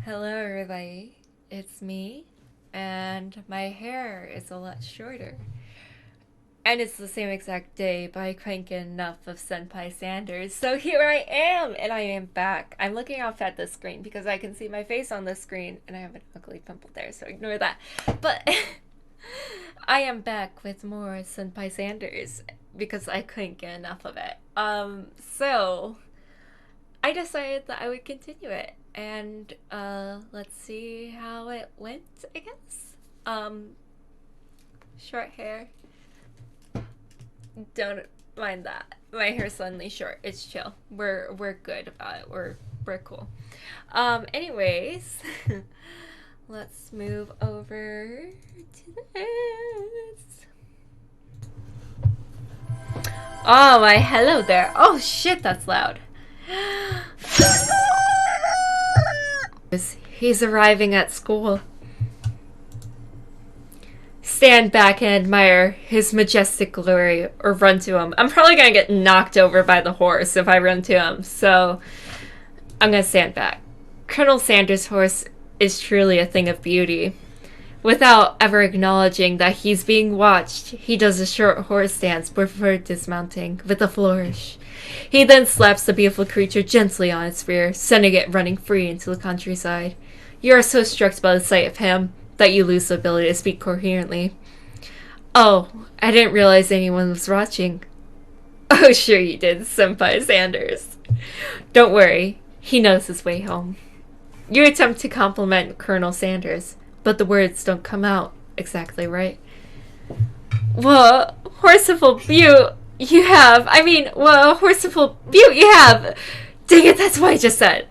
Hello, everybody. It's me, and my hair is a lot shorter. And it's the same exact day, but I couldn't get enough of Senpai Sanders. So here I am, and I am back. I'm looking off at the screen because I can see my face on the screen, and I have an ugly pimple there, so ignore that. But I am back with more Senpai Sanders because I couldn't get enough of it. So I decided that I would continue it, and let's see how it went, I guess. Short hair. Don't mind that. My hair's suddenly short. It's chill. We're good about it. We're cool. Anyways, let's move over to this. Oh my, hello there. Oh shit, that's loud. He's arriving at school. Stand back and admire his majestic glory, or run to him. I'm probably gonna get knocked over by the horse if I run to him, so I'm gonna stand back. Colonel Sanders' horse is truly a thing of beauty. Without ever acknowledging that he's being watched, he does a short horse dance before dismounting with a flourish. He then slaps the beautiful creature gently on its rear, sending it running free into the countryside. You are so struck by the sight of him that you lose the ability to speak coherently. Oh, I didn't realize anyone was watching. Oh, sure you did, Senpai Sanders. Don't worry, he knows his way home. You attempt to compliment Colonel Sanders, but the words don't come out exactly right. Well, horseful beaut you have. Horseful beaut you have. Dang it, that's what I just said.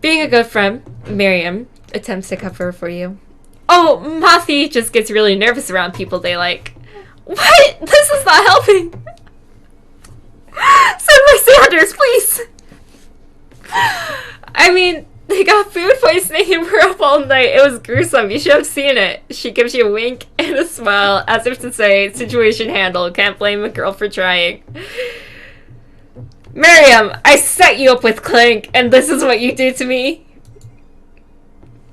Being a good friend, Miriam attempts to cover for you. Oh, Mothy just gets really nervous around people they like. What? This is not helping. Senpai Sanders, please. I mean, they got food poisoning and were up all night. It was gruesome. You should have seen it. She gives you a wink and a smile, as if to say, situation handled. Can't blame a girl for trying. Miriam, I set you up with Clank, and this is what you do to me?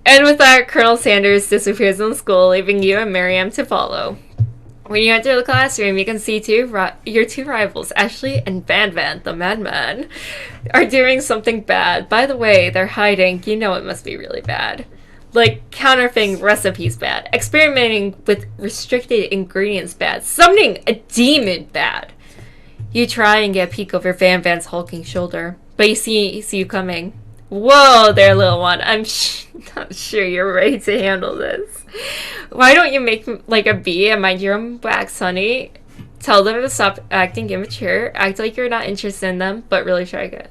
And with that, Colonel Sanders disappears in the school, leaving you and Miriam to follow. When you enter the classroom, you can see your two rivals, Ashley and Van Van, the madman, are doing something bad. By the way, they're hiding. You know it must be really bad. Like, counterfeiting recipes bad. Experimenting with restricted ingredients bad. Summoning a demon bad. You try and get a peek over Van Van's hulking shoulder, but you see you coming. Whoa there, little one. I'm not sure you're ready to handle this. Why don't you make like a bee and mind your own wax, honey? Tell them to stop acting immature. Act like you're not interested in them, but really try good.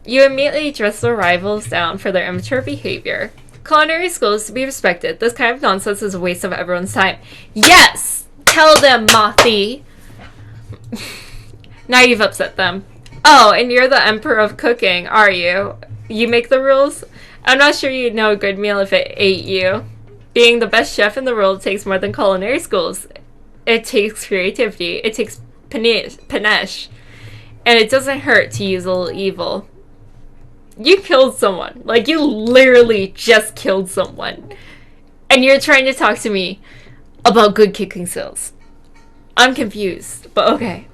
You immediately dress the rivals down for their immature behavior. Culinary school is to be respected. This kind of nonsense is a waste of everyone's time. Yes! Tell them, Mothy! Now you've upset them. Oh, and you're the emperor of cooking, are you? You make the rules? I'm not sure you'd know a good meal if it ate you. Being the best chef in the world takes more than culinary schools. It takes creativity. It takes panache. And it doesn't hurt to use a little evil. You killed someone. Like, you literally just killed someone. And you're trying to talk to me about good cooking skills. I'm confused, but okay.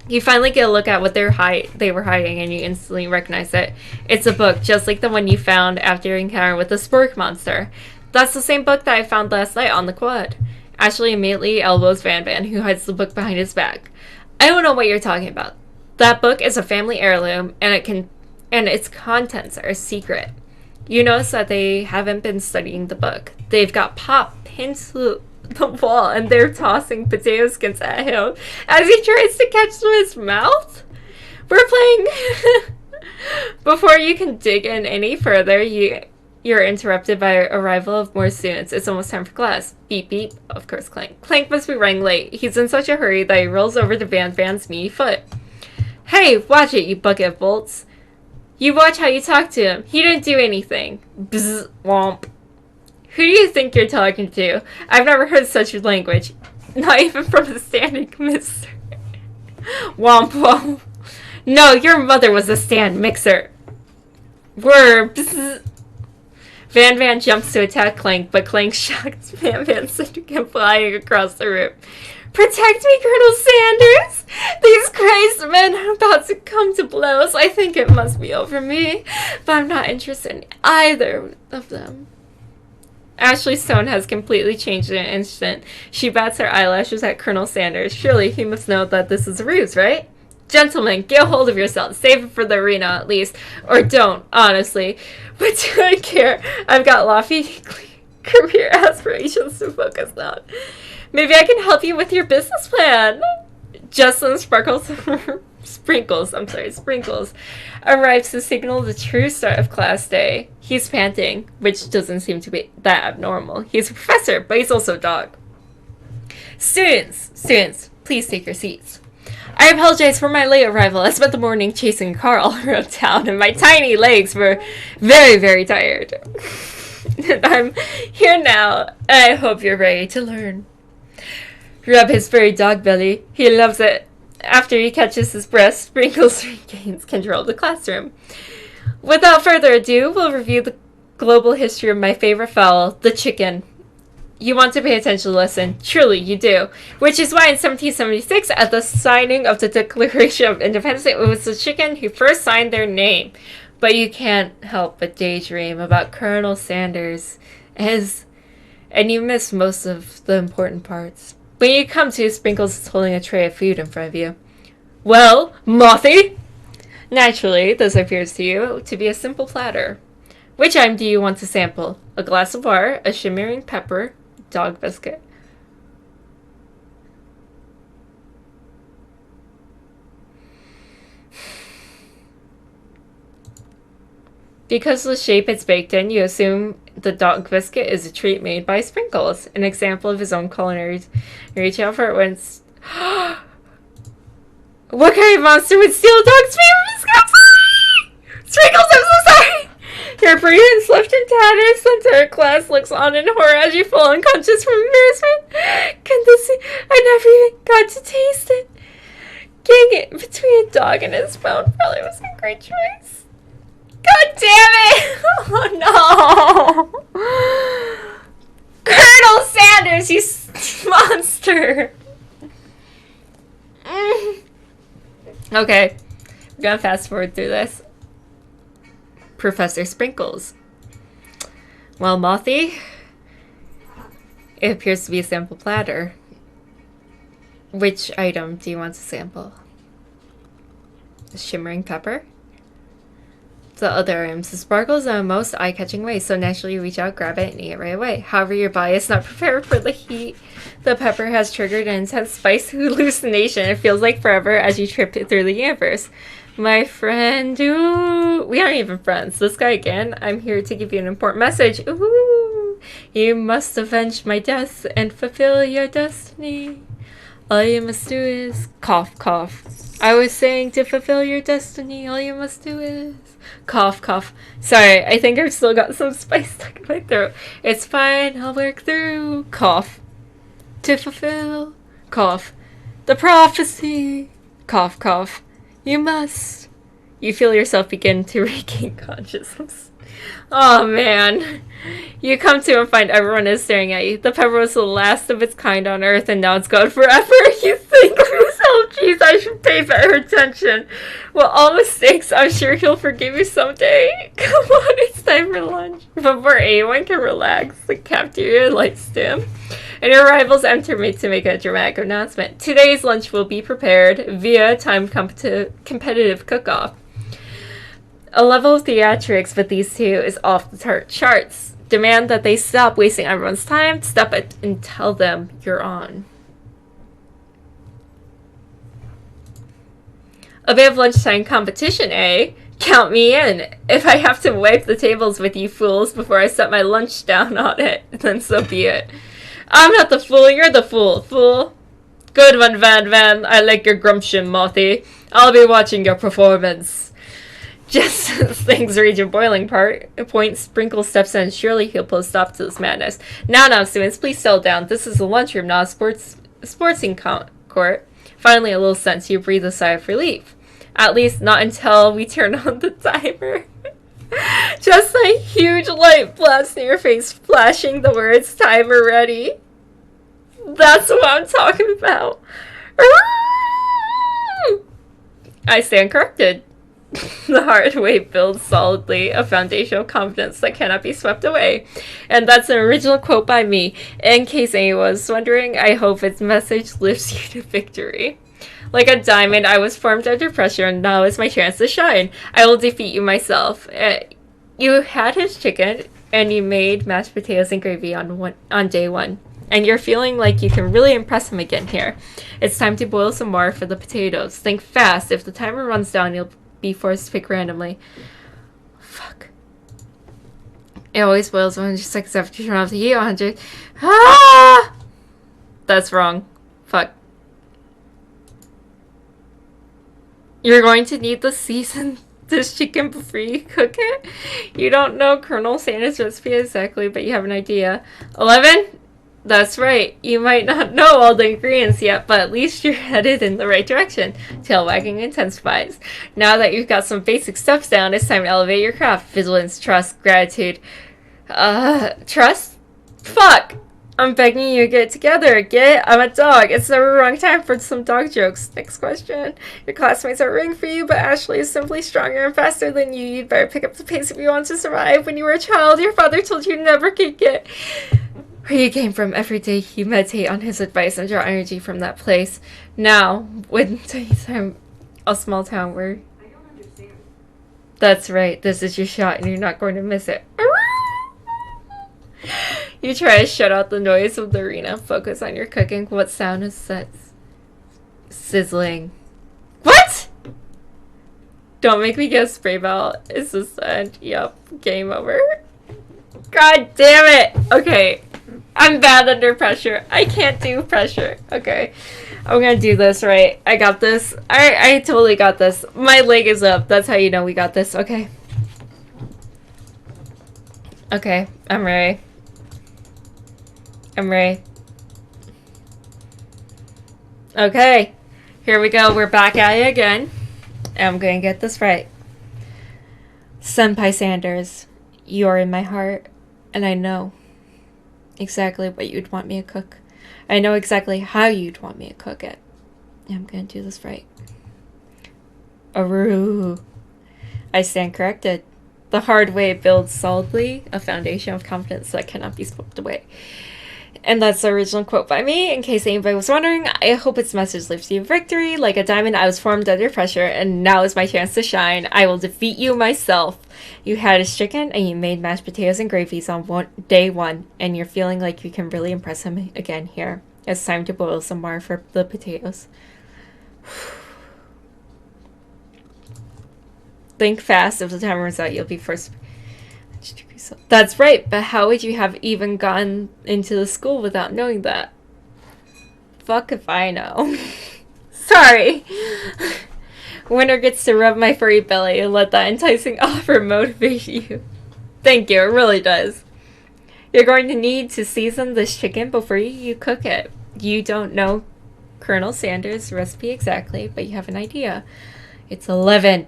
You finally get a look at what they were hiding, and you instantly recognize it. It's a book, just like the one you found after your encounter with the Spork monster. That's the same book that I found last night on the quad. Ashley immediately elbows Van Van, who hides the book behind his back. I don't know what you're talking about. That book is a family heirloom, and its contents are secret. You notice that they haven't been studying the book. They've got Pop pinned to the wall, and they're tossing potato skins at him as he tries to catch them in his mouth. We're playing. Before you can dig in any further, you're interrupted by arrival of more students. It's almost time for class. Beep beep. Of course, Clank. Clank must be running late. He's in such a hurry that he rolls over to Van Van's meaty foot. Hey, watch it, you bucket of bolts. You watch how you talk to him. He didn't do anything. Bzz, womp. Who do you think you're talking to? I've never heard such language. Not even from a standing mister. Womp womp. No, your mother was a stand mixer. We're... Van Van jumps to attack Clank, but Clank shocks Van Van, sending him flying across the room. Protect me, Colonel Sanders! These crazed men are about to come to blows. I think it must be over me, but I'm not interested in either of them. Ashley's tone has completely changed in an instant. She bats her eyelashes at Colonel Sanders. Surely he must know that this is a ruse, right? Gentlemen, get a hold of yourselves. Save it for the arena, at least. Or don't, honestly. What do I care? I've got lofty career aspirations to focus on. Maybe I can help you with your business plan. Justin Sprinkles arrives to signal the true start of class day. He's panting, which doesn't seem to be that abnormal. He's a professor, but he's also a dog. Students, please take your seats. I apologize for my late arrival. I spent the morning chasing a car all around town, and my tiny legs were very, very tired. And I'm here now, and I hope you're ready to learn. Rub his furry dog belly. He loves it. After he catches his breath, Sprinkles regains control of the classroom. Without further ado, we'll review the global history of my favorite fowl, the chicken. You want to pay attention to the lesson. Truly, you do. Which is why in 1776, at the signing of the Declaration of Independence, it was the chicken who first signed their name. But you can't help but daydream about Colonel Sanders, and you miss most of the important parts. When you come to, Sprinkles is holding a tray of food in front of you. Well, Mothy? Naturally, this appears to you to be a simple platter. Which item do you want to sample? A glass of water, a shimmering pepper, dog biscuit. Because of the shape it's baked in, you assume the dog biscuit is a treat made by Sprinkles, an example of his own culinary reach out for it when what kind of monster would steal a dog's favorite biscuit? Sprinkles, I'm so sorry! Your brain's left in tatters. The entire class looks on in horror as you fall unconscious from embarrassment. I never even got to taste it. Getting it between a dog and his bone probably was a great choice. God damn it! Oh no! Colonel Sanders, you monster! Okay, we're gonna fast forward through this. Professor Sprinkles. Well, Mothy, it appears to be a sample platter. Which item do you want to sample? The shimmering pepper? The other items. The sparkles in the most eye-catching way, so naturally you reach out, grab it, and eat it right away. However, your body is not prepared for the heat. The pepper has triggered an intense spice hallucination. It feels like forever as you trip through the universe. My friend, ooh, we aren't even friends. This guy again. I'm here to give you an important message. Ooh, you must avenge my death and fulfill your destiny. All you must do is cough, cough. I was saying to fulfill your destiny, all you must do is cough, cough. Sorry, I think I've still got some spice stuck in my throat. It's fine, I'll work through. Cough. To fulfill. Cough. The prophecy. Cough, cough. You must. You feel yourself begin to regain consciousness. Oh man. You come to and find everyone is staring at you. The pepper was the last of its kind on Earth and now it's gone forever. You think to yourself, geez, I should pay better attention. Well, all mistakes, I'm sure he'll forgive you someday. Come on, it's time for lunch. Before anyone can relax, the cafeteria lights dim. And your rivals enter to make a dramatic announcement. Today's lunch will be prepared via timed competitive cook-off. A level of theatrics with these two is off the charts. Demand that they stop wasting everyone's time, step it, and tell them you're on. A bit of lunchtime competition, eh? Count me in. If I have to wipe the tables with you fools before I set my lunch down on it, then so be it. I'm not the fool, you're the fool. Good one, Van Van. I like your grumption, Mothy. I'll be watching your performance. Just as things reach a boiling point, Sprinkle steps in. Surely he'll put a stop to this madness. Now, students, please settle down. This is a lunchroom, not a sporting court. Finally, a little sense, you breathe a sigh of relief. At least, not until we turn on the timer. Just like huge light blasts in your face, flashing the words "timer ready." That's what I'm talking about. I stand corrected. The hard way builds solidly a foundation of confidence that cannot be swept away. And that's an original quote by me. In case anyone was wondering, I hope its message lifts you to victory. Like a diamond, I was formed under pressure, and now is my chance to shine. I will defeat you myself. You had his chicken, and you made mashed potatoes and gravy on day one. And you're feeling like you can really impress him again here. It's time to boil some more for the potatoes. Think fast. If the timer runs down, you'll be forced to pick randomly. Fuck. It always boils 100 seconds after you turn off the heat. 100. Ah! That's wrong. Fuck. You're going to need to season this chicken before you cook it. You don't know Colonel Sanders' recipe exactly, but you have an idea. 11? That's right. You might not know all the ingredients yet, but at least you're headed in the right direction. Tail wagging intensifies. Now that you've got some basic steps down, it's time to elevate your craft. Vigilance, trust, gratitude. Trust? Fuck! I'm begging you to get it together. Get it? I'm a dog. It's never the wrong time for some dog jokes. Next question. Your classmates are rooting for you, but Ashley is simply stronger and faster than you. You'd better pick up the pace if you want to survive. When you were a child, your father told you never could get where you came from. Every day you meditate on his advice and draw energy from that place. Now, when time a small town where... I don't understand. That's right. This is your shot and you're not going to miss it. You try to shut out the noise of the arena. Focus on your cooking. What sound is that? Sizzling. What? Don't make me get a spray bottle. Is this the end? Yep. Game over. God damn it. Okay. I'm bad under pressure. I can't do pressure. Okay. I'm gonna do this right. I got this. I totally got this. My leg is up. That's how you know we got this. Okay. Okay. I'm ready. I'm ready. Okay. Here we go. We're back at it again. And I'm gonna get this right. Senpai Sanders, you're in my heart, and I know exactly what you'd want me to cook. I know exactly how you'd want me to cook it. I'm gonna do this right. Aru. I stand corrected. The hard way builds solidly a foundation of confidence that cannot be swept away. And that's the original quote by me. In case anybody was wondering, I hope its message lifts you to victory. Like a diamond, I was formed under pressure, and now is my chance to shine. I will defeat you myself. You had his chicken, and you made mashed potatoes and gravies on day one, and you're feeling like you can really impress him again here. It's time to boil some more for the potatoes. Think fast. If the timer runs out, you'll be first. That's right, but how would you have even gotten into the school without knowing that? Fuck if I know. Sorry. Winner gets to rub my furry belly and let that enticing offer motivate you. Thank you, it really does. You're going to need to season this chicken before you cook it. You don't know Colonel Sanders' recipe exactly, but you have an idea. It's 11.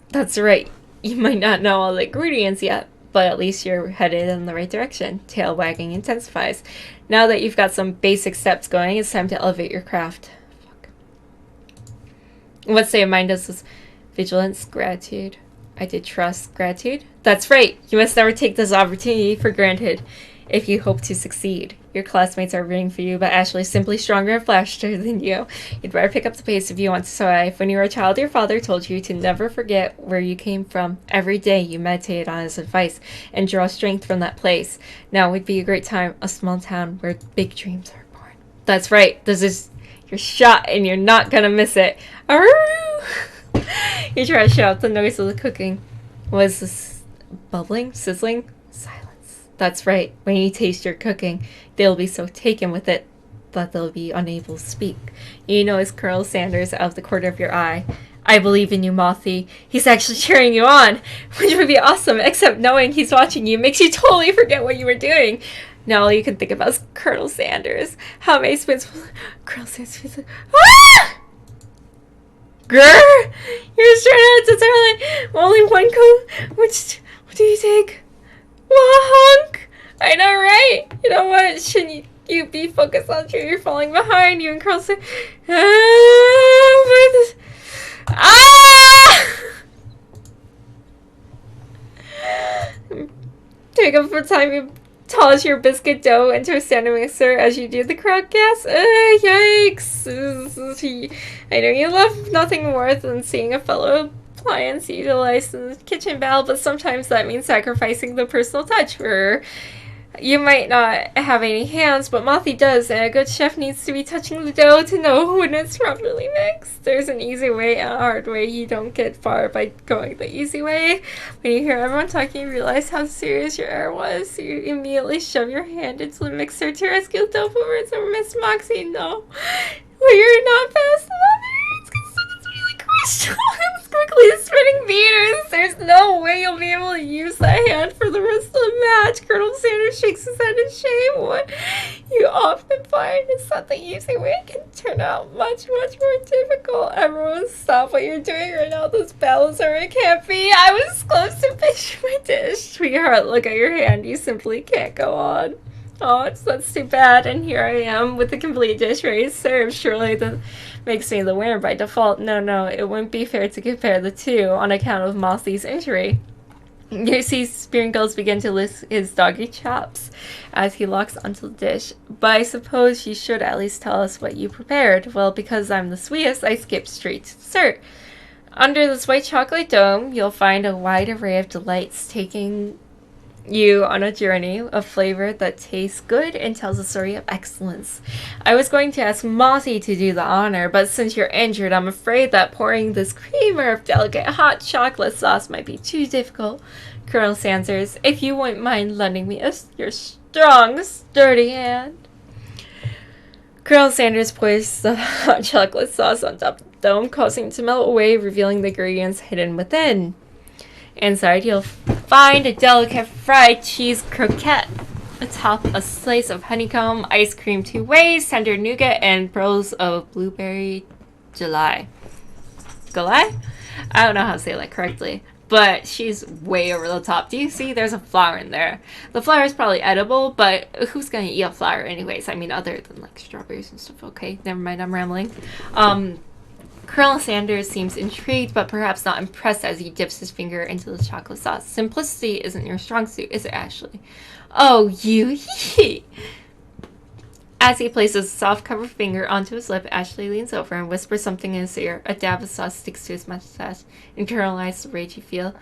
That's right. You might not know all the ingredients yet, but at least you're headed in the right direction. Tail wagging intensifies. Now that you've got some basic steps going, it's time to elevate your craft. Fuck. What state of mind does this? Vigilance, gratitude. I did trust, gratitude. That's right. You must never take this opportunity for granted if you hope to succeed. Your classmates are rooting for you, but Ashley is simply stronger and faster than you. You'd better pick up the pace if you want to survive. When you were a child, your father told you to never forget where you came from. Every day you meditated on his advice and draw strength from that place. Now would be a great time, a small town where big dreams are born. That's right. This is your shot, and you're not gonna miss it. Aroo! You try to shut out the noise of the cooking. Was this bubbling, sizzling? Silence. That's right. When you taste your cooking, they'll be so taken with it that they'll be unable to speak. You know it's Colonel Sanders out of the corner of your eye. I believe in you, Mothy. He's actually cheering you on, which would be awesome, except knowing he's watching you makes you totally forget what you were doing. Now all you can think about is Colonel Sanders. How many spoons will Colonel Sanders... Ah! Grr! You're straight out to Starlight. Only one coat. What do you take? Hunk! I know, right? You know what? Shouldn't you be focused on you? You're falling behind. You and Carl say, ah! Take up for time you toss your biscuit dough into a standing mixer as you do the crack gas. Yikes! I know you love nothing more than seeing a fellow appliance utilized in the kitchen battle, but sometimes that means sacrificing the personal touch for you might not have any hands, but Mothy does, and a good chef needs to be touching the dough to know when it's properly mixed. There's an easy way and a hard way. You don't get far by going the easy way. When you hear everyone talking, you realize how serious your error was. So you immediately shove your hand into the mixer to rescue the tofu words of Miss Moxie. No, well, you're not fast enough. It's really questionable. It's quickly spinning meters. There's no way you'll be able to use that hand for the rest of the match. Colonel Sanders shakes his head in shame. What you often find is that the easy way can turn out much, much more difficult. Everyone stop what you're doing right now. This battle is over. It can't be. I was close to finishing my dish. Sweetheart, look at your hand. You simply can't go on. Oh, that's too bad. And here I am with the complete dish ready to serve. Surely that makes me the winner by default. No, it wouldn't be fair to compare the two on account of Mossy's injury. You see Sprinkles begin to lick his doggy chops as he locks onto the dish. But I suppose you should at least tell us what you prepared. Well, because I'm the sweetest, I skipped straight to dessert. Under this white chocolate dome, you'll find a wide array of delights taking you on a journey of flavor that tastes good and tells a story of excellence. I was going to ask Mossy to do the honor, but since you're injured, I'm afraid that pouring this creamer of delicate hot chocolate sauce might be too difficult. Colonel Sanders, if you wouldn't mind lending me your strong, sturdy hand. Colonel Sanders pours the hot chocolate sauce on top of the dome, causing it to melt away, revealing the ingredients hidden within. Inside, you'll find a delicate fried cheese croquette atop a slice of honeycomb, ice cream 2 ways, tender nougat, and pearls of blueberry gelée. Gelée? I don't know how to say that correctly, but she's way over the top. Do you see? There's a flower in there. The flower is probably edible, but who's gonna eat a flower anyways? I mean, other than like strawberries and stuff. Okay, never mind. I'm rambling. Colonel Sanders seems intrigued, but perhaps not impressed as he dips his finger into the chocolate sauce. Simplicity isn't your strong suit, is it, Ashley? Oh, you. As he places a soft-covered finger onto his lip, Ashley leans over and whispers something in his ear. A dab of sauce sticks to his mustache. Internalize the rage you feel.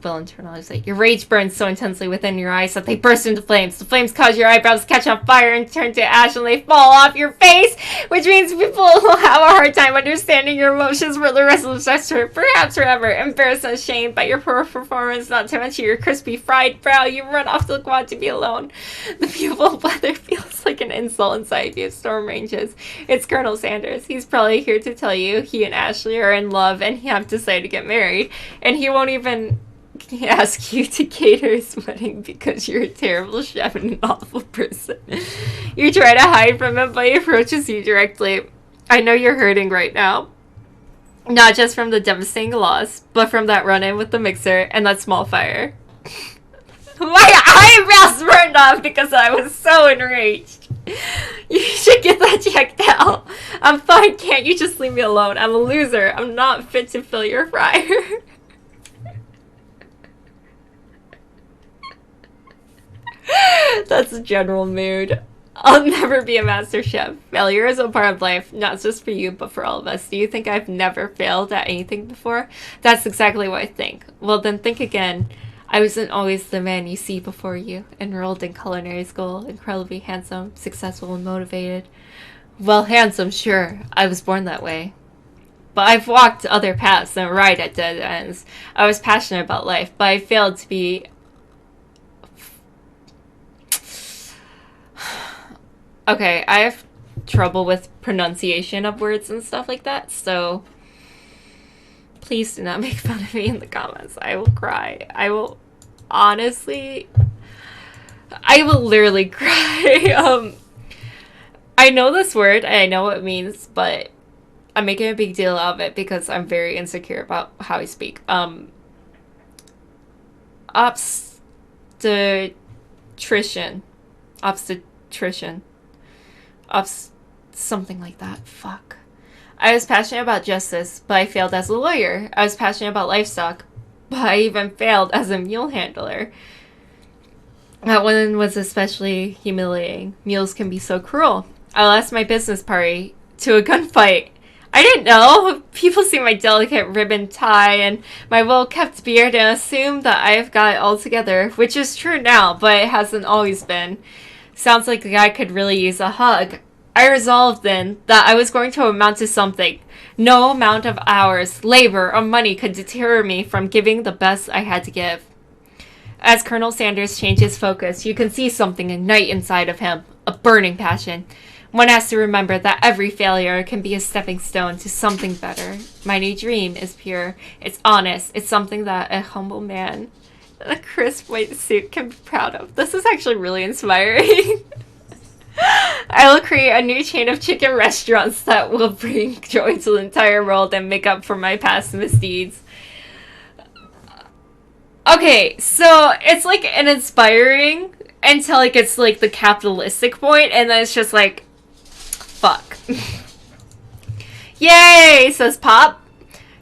Will internalize it. Your rage burns so intensely within your eyes that they burst into flames. The flames cause your eyebrows to catch on fire and turn to ash, and they fall off your face, which means people will have a hard time understanding your emotions for the rest of the session, perhaps forever. Embarrassed and ashamed by your poor performance, not to mention your crispy fried brow, you run off to the quad to be alone. The beautiful weather feels like an insult inside you. Storm ranges. It's Colonel Sanders. He's probably here to tell you he and Ashley are in love and have decided to get married, and he won't even ask you to cater his wedding because you're a terrible chef and an awful person. You try to hide from him, but he approaches you directly. I know you're hurting right now. Not just from the devastating loss, but from that run-in with the mixer and that small fire. My eyebrows burned off because I was so enraged. You should get that checked out. I'm fine, can't you just leave me alone? I'm a loser. I'm not fit to fill your fryer. That's the general mood. I'll never be a master chef. Failure is a part of life, not just for you, but for all of us. Do you think I've never failed at anything before? That's exactly what I think. Well, then think again. I wasn't always the man you see before you. Enrolled in culinary school, incredibly handsome, successful, and motivated. Well, handsome, sure. I was born that way. But I've walked other paths and arrived at dead ends. I was passionate about life, but I failed to be... Okay, I have trouble with pronunciation of words and stuff like that, so please do not make fun of me in the comments. I will cry. I will honestly... I will literally cry. I know this word, and I know what it means, but I'm making a big deal of it because I'm very insecure about how I speak. obstetrician. Obstetrician. Something like that. Fuck. I was passionate about justice, but I failed as a lawyer. I was passionate about livestock, but I even failed as a mule handler. That one was especially humiliating. Mules can be so cruel. I lost my business party to a gunfight. I didn't know. People see my delicate ribbon tie and my well-kept beard and assume that I've got it all together, which is true now, but it hasn't always been. Sounds like the guy could really use a hug. I resolved then that I was going to amount to something. No amount of hours, labor, or money could deter me from giving the best I had to give. As Colonel Sanders changed his focus, you can see something ignite inside of him, a burning passion. One has to remember that every failure can be a stepping stone to something better. My new dream is pure. It's honest. It's something that a humble man in a crisp white suit can be proud of. This is actually really inspiring. I will create a new chain of chicken restaurants that will bring joy to the entire world and make up for my past misdeeds. Okay, so it's like an inspiring until it gets like the capitalistic point, and then it's just like, fuck. Yay, says Pop.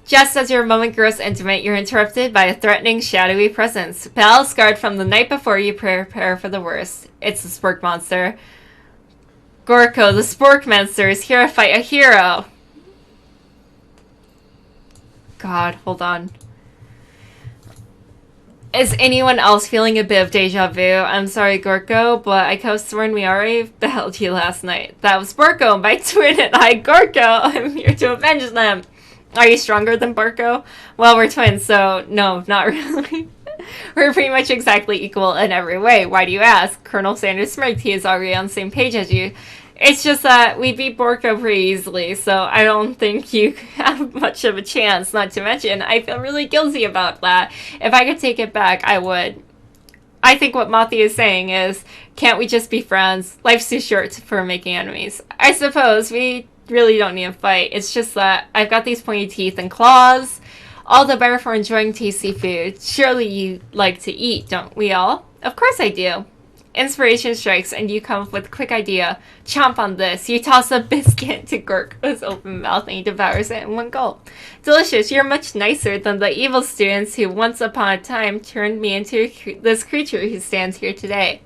Just as your moment grows intimate, you're interrupted by a threatening, shadowy presence. Battle scarred from the night before, you prepare for the worst. It's the Spork Monster. Gorko, the Spork Monster, is here to fight a hero. God, hold on. Is anyone else feeling a bit of deja vu? I'm sorry, Gorko, but I could have sworn we already battled you last night. That was Borko, my twin, and I, Gorko. I'm here to avenge them. Are you stronger than Borko? Well, we're twins, so no, not really. We're pretty much exactly equal in every way. Why do you ask? Colonel Sanders smirked. He is already on the same page as you. It's just that we beat Borko pretty easily, so I don't think you have much of a chance. Not to mention, I feel really guilty about that. If I could take it back, I would. I think what Mothy is saying is, can't we just be friends? Life's too short for making enemies. I suppose we really don't need a fight. It's just that I've got these pointy teeth and claws. All the better for enjoying tasty food. Surely you like to eat, don't we all? Of course I do. Inspiration strikes and you come up with a quick idea. Chomp on this. You toss a biscuit to Gorko's open mouth and he devours it in one gulp. Delicious. You're much nicer than the evil students who once upon a time turned me into this creature who stands here today.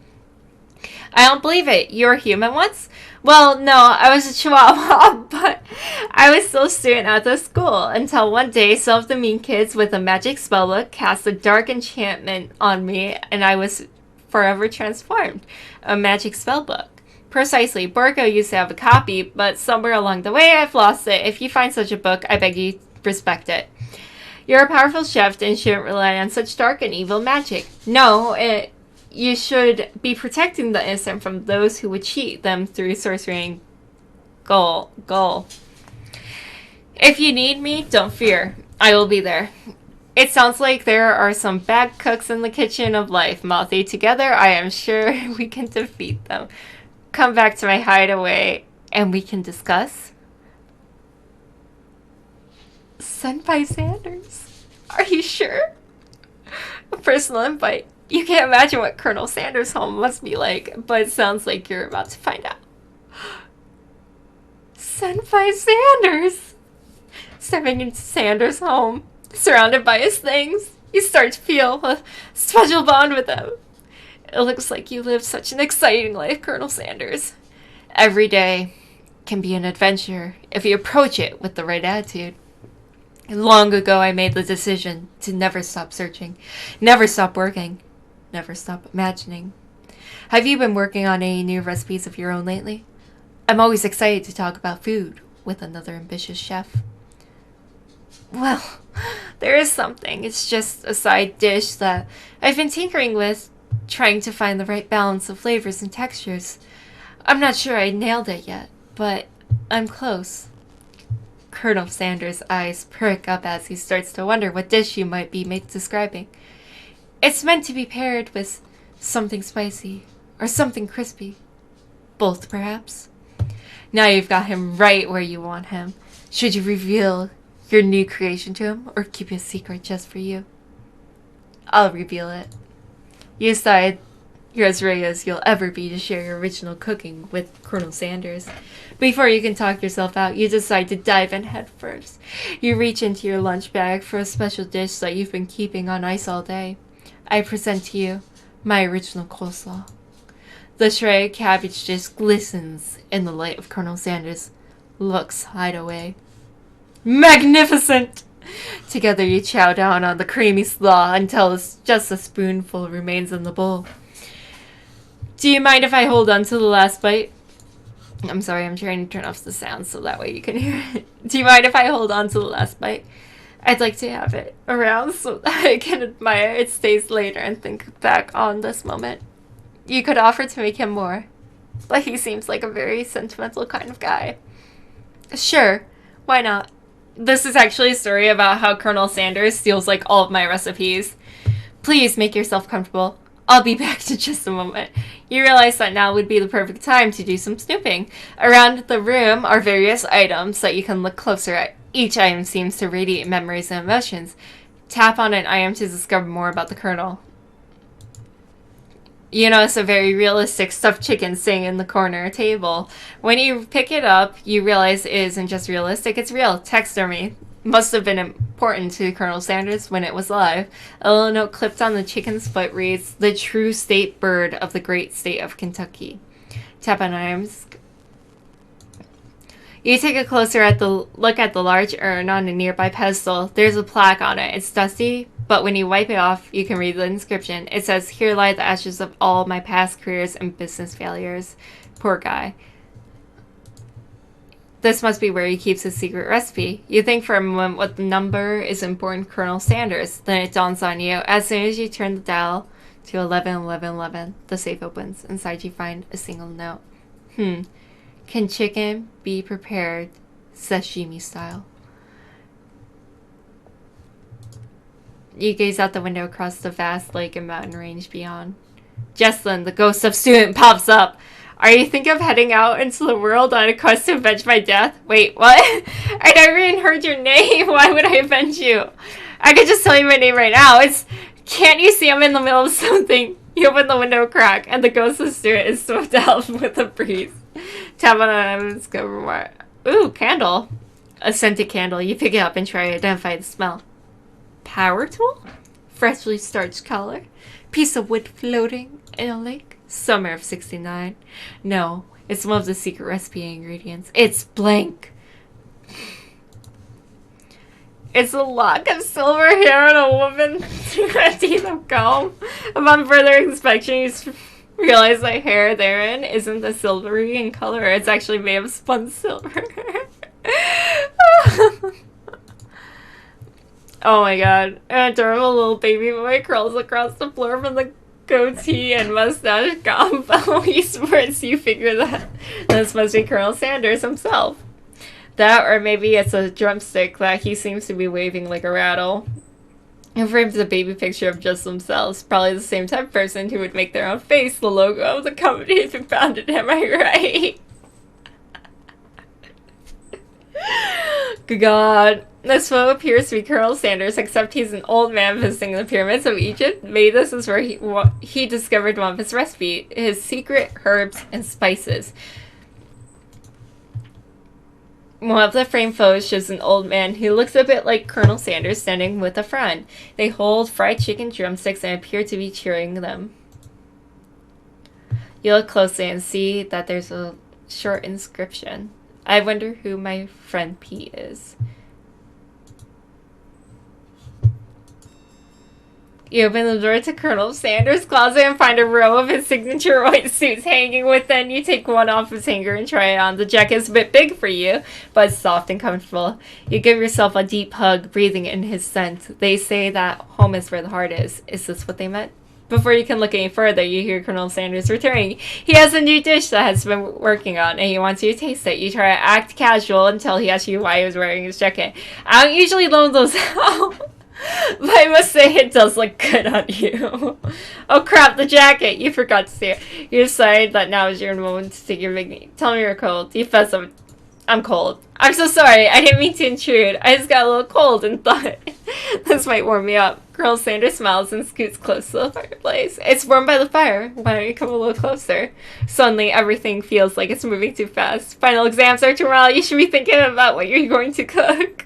I don't believe it. You were human once? Well, no, I was a chihuahua, but I was still a student at the school until one day some of the mean kids with a magic spellbook cast a dark enchantment on me and I was forever transformed. A magic spellbook. Precisely. Borko used to have a copy, but somewhere along the way I've lost it. If you find such a book, I beg you respect it. You're a powerful chef and shouldn't rely on such dark and evil magic. No, you should be protecting the innocent from those who would cheat them through sorcery and goal. If you need me, don't fear. I will be there. It sounds like there are some bad cooks in the kitchen of life, Mothy. Together, I am sure we can defeat them. Come back to my hideaway and we can discuss. Senpai Sanders. Are you sure? A personal invite. You can't imagine what Colonel Sanders' home must be like, but it sounds like you're about to find out. Senpai Sanders! Stepping into Sanders' home, surrounded by his things, you start to feel a special bond with him. It looks like you live such an exciting life, Colonel Sanders. Every day can be an adventure if you approach it with the right attitude. Long ago, I made the decision to never stop searching, never stop working, never stop imagining. Have you been working on any new recipes of your own lately? I'm always excited to talk about food with another ambitious chef. Well, there is something. It's just a side dish that I've been tinkering with, trying to find the right balance of flavors and textures. I'm not sure I nailed it yet, but I'm close. Colonel Sanders' eyes perk up as he starts to wonder what dish you might be describing. It's meant to be paired with something spicy or something crispy. Both, perhaps. Now you've got him right where you want him. Should you reveal your new creation to him or keep it a secret just for you? I'll reveal it. You decide you're as ready as you'll ever be to share your original cooking with Colonel Sanders. Before you can talk yourself out, you decide to dive in head first. You reach into your lunch bag for a special dish that you've been keeping on ice all day. I present to you my original coleslaw. The shredded cabbage dish glistens in the light of Colonel Sanders' looks hideaway. Magnificent! Together you chow down on the creamy slaw until just a spoonful remains in the bowl. Do you mind if I hold on to the last bite? I'm sorry, I'm trying to turn off the sound so that way you can hear it. Do you mind if I hold on to the last bite? I'd like to have it around so that I can admire its taste later and think back on this moment. You could offer to make him more, but he seems like a very sentimental kind of guy. Sure, why not? This is actually a story about how Colonel Sanders steals like all of my recipes. Please make yourself comfortable. I'll be back in just a moment. You realize that now would be the perfect time to do some snooping. Around the room are various items that you can look closer at. Each item seems to radiate memories and emotions. Tap on an item to discover more about the Colonel. You notice a very realistic stuffed chicken sitting in the corner table. When you pick it up, you realize it isn't just realistic, it's real. Taxidermy must have been important to Colonel Sanders when it was alive. A little note clipped on the chicken's foot reads, "The true state bird of the great state of Kentucky." Tap on items. You take a closer look at the large urn on a nearby pedestal. There's a plaque on it. It's dusty, but when you wipe it off, you can read the inscription. It says, "Here lie the ashes of all my past careers and business failures." Poor guy. This must be where he keeps his secret recipe. You think for a moment what number is important Colonel Sanders. Then it dawns on you. As soon as you turn the dial to 111111, the safe opens. Inside you find a single note. Can chicken be prepared sashimi style? You gaze out the window across the vast lake and mountain range beyond. Jesslyn, the ghost of student, pops up. Are you thinking of heading out into the world on a quest to avenge my death? Wait, what? I never even heard your name. Why would I avenge you? I could just tell you my name right now. Can't you see I'm in the middle of something? You open the window crack, and the ghost of student is swept out with a breeze. Tap on it and discover more. Ooh, candle. A scented candle. You pick it up and try to identify the smell. Power tool? Freshly starched color. Piece of wood floating in a lake. Summer of 69. No, it's one of the secret recipe ingredients. It's blank. It's a lock of silver hair on a woman through a teeth of comb. Upon further inspection, you realize the hair therein isn't the silvery in color. It's actually made of spun silver. Oh my god. An adorable little baby boy crawls across the floor from the goatee and mustache combo. He sports. You figure that this must be Colonel Sanders himself. That, or maybe it's a drumstick that he seems to be waving like a rattle. And frames a baby picture of just themselves. Probably the same type of person who would make their own face the logo of the company who founded him, am I right? God. This photo appears to be Colonel Sanders, except he's an old man visiting the pyramids of Egypt. Maybe this is where he discovered one of his recipes, his secret herbs and spices. One of the framed photos shows an old man who looks a bit like Colonel Sanders standing with a friend. They hold fried chicken drumsticks and appear to be cheering them. You look closely and see that there's a short inscription. I wonder who my friend Pete is. You open the door to Colonel Sanders' closet and find a row of his signature white suits hanging within. You take one off his hanger and try it on. The jacket is a bit big for you, but it's soft and comfortable. You give yourself a deep hug, breathing in his scent. They say that home is where the heart is. Is this what they meant? Before you can look any further, you hear Colonel Sanders returning. He has a new dish that has been working on, and he wants you to taste it. You try to act casual until he asks you why he was wearing his jacket. I don't usually loan those out. But I must say it does look good on you. Oh crap, the jacket! You forgot to see it. You decide that now is your moment to take your big knee. Tell me you're cold. You fess up. I'm cold. I'm so sorry. I didn't mean to intrude. I just got a little cold and thought this might warm me up. Colonel Sanders smiles and scoots close to the fireplace. It's warm by the fire. Why don't you come a little closer? Suddenly, everything feels like it's moving too fast. Final exams are tomorrow. You should be thinking about what you're going to cook.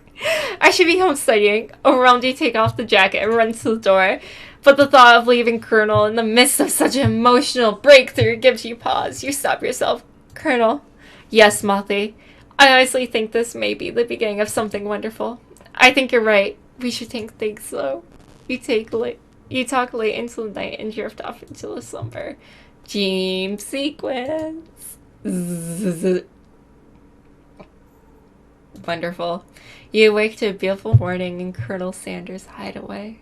I should be home studying. Overwhelmed, you take off the jacket and run to the door. But the thought of leaving Colonel in the midst of such an emotional breakthrough gives you pause. You stop yourself. Colonel. Yes, Mothy. I honestly think this may be the beginning of something wonderful. I think you're right. We should take things slow. You talk late into the night and drift off into a slumber. Dream sequence. Wonderful. You awake to a beautiful morning in Colonel Sanders' hideaway.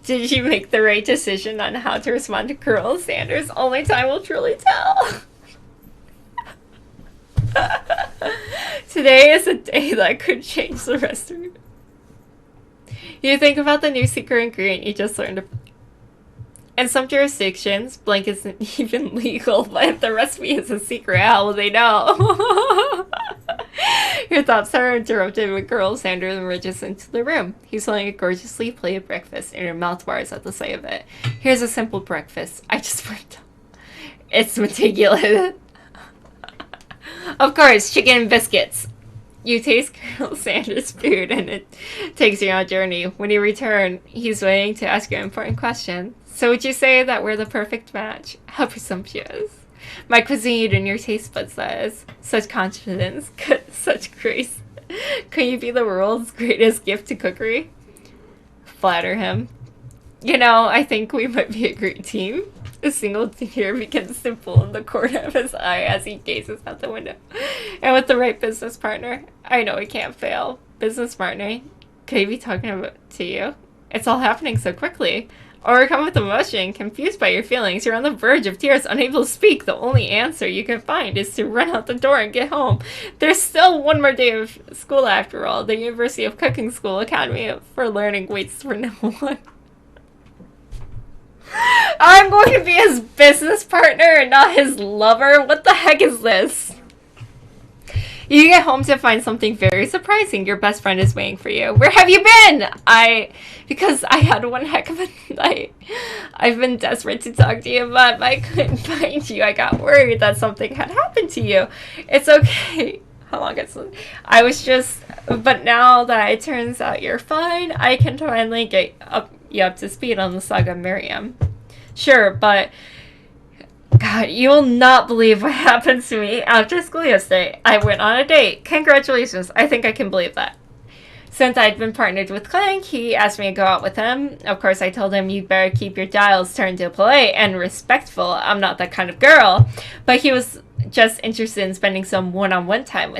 Did you make the right decision on how to respond to Colonel Sanders? Only time will truly tell. Today is a day that could change the rest of you. You think about the new secret ingredient you just learned. In some jurisdictions, blank isn't even legal, but if the recipe is a secret, how will they know? Your thoughts are interrupted when Colonel Sanders emerges into the room. He's holding a gorgeously plated breakfast, and your mouth waters at the sight of it. Here's a simple breakfast. I just went. It's meticulous. Of course, chicken and biscuits. You taste Colonel Sanders' food, and it takes you on a journey. When you return, he's waiting to ask you an important question. So would you say that we're the perfect match? How presumptuous. My cuisine and your taste buds, that is. Such confidence, such grace. Could you be the world's greatest gift to cookery? Flatter him. You know, I think we might be a great team. A single tear begins to pull in the corner of his eye as he gazes out the window. And with the right business partner, I know it can't fail. Business partner? Could he be talking about to you? It's all happening so quickly. Overcome with emotion, confused by your feelings, you're on the verge of tears, unable to speak. The only answer you can find is to run out the door and get home. There's still one more day of school after all. The University of Cooking School Academy for Learning waits for no one. I'm going to be his business partner and not his lover? What the heck is this? You get home to find something very surprising. Your best friend is waiting for you. Where have you been? Because I had one heck of a night. I've been desperate to talk to you, but I couldn't find you. I got worried that something had happened to you. It's okay. How long but now that it turns out you're fine, I can finally get you up to speed on the saga Miriam. Sure, but God, you will not believe what happened to me after school yesterday. I went on a date. Congratulations. I think I can believe that. Since I'd been partnered with Clank, he asked me to go out with him. Of course, I told him you'd better keep your dials turned to polite and respectful. I'm not that kind of girl. But he was just interested in spending some one-on-one time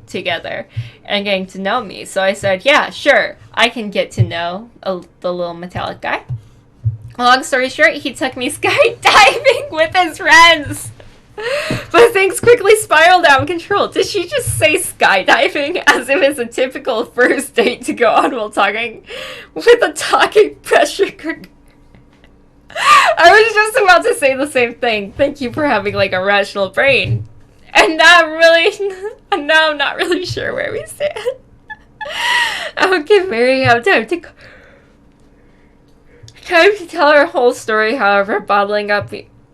together and getting to know me. So I said, yeah, sure. I can get to know the little metallic guy. Long story short, he took me skydiving with his friends. But things quickly spiraled out of control. Did she just say skydiving as if it's a typical first date to go on while talking with a talking pressure cooker? I was just about to say the same thing. Thank you for having like a rational brain. And now I'm not really sure where we stand. Okay, Mary, I'm time to tell our whole story. However, bottling up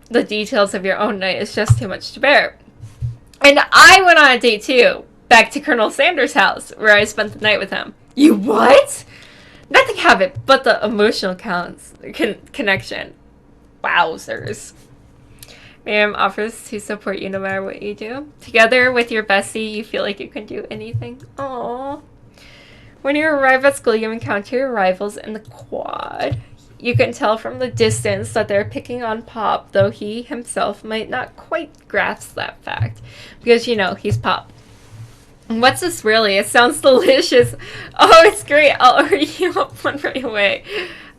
the details of your own night is just too much to bear. And I went on a date too, back to Colonel Sanders' house, where I spent the night with him. You what? Nothing happened but the emotional connection. Wowzers. Miriam offers to support you no matter what you do. Together with your bestie, you feel like you can do anything. Aww. When you arrive at school, you encounter your rivals in the quad. You can tell from the distance that they're picking on Pop, though he himself might not quite grasp that fact. Because, you know, he's Pop. What's this really? It sounds delicious. Oh, it's great. I'll order you up one right away.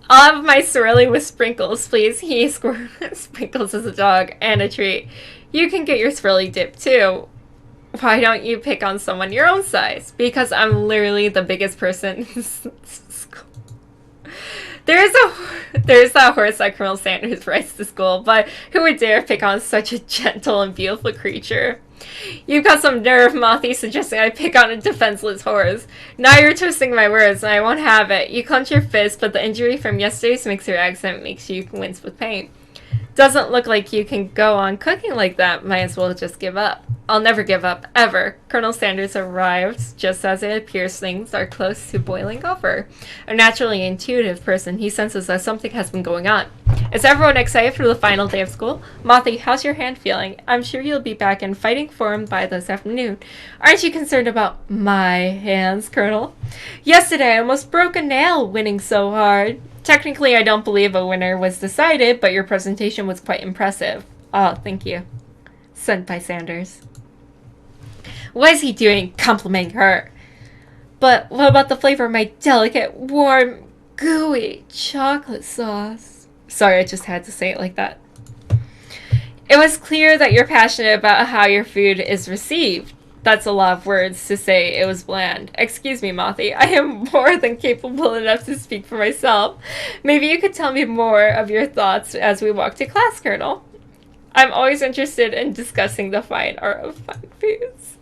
I'll have my swirly with sprinkles, please. He sprinkles as a dog and a treat. You can get your swirly dip, too. Why don't you pick on someone your own size? Because I'm literally the biggest person in school. There's that horse that Colonel Sanders rides to school, but who would dare pick on such a gentle and beautiful creature? You've got some nerve, Mothy, suggesting I pick on a defenseless horse. Now you're twisting my words, and I won't have it. You clench your fist, but the injury from yesterday's mixer accident makes you wince with pain. Doesn't look like you can go on cooking like that. Might as well just give up. I'll never give up, ever. Colonel Sanders arrives just as it appears things are close to boiling over. A naturally intuitive person, he senses that something has been going on. Is everyone excited for the final day of school? Mothy, how's your hand feeling? I'm sure you'll be back in fighting form by this afternoon. Aren't you concerned about my hands, Colonel? Yesterday I almost broke a nail winning so hard. Technically, I don't believe a winner was decided, but your presentation was quite impressive. Oh, thank you. Senpai Sanders. What is he doing? Complimenting her. But what about the flavor of my delicate, warm, gooey chocolate sauce? Sorry, I just had to say it like that. It was clear that you're passionate about how your food is received. That's a lot of words to say it was bland. Excuse me, Mothy. I am more than capable enough to speak for myself. Maybe you could tell me more of your thoughts as we walk to class, Colonel. I'm always interested in discussing the fine art of fine foods.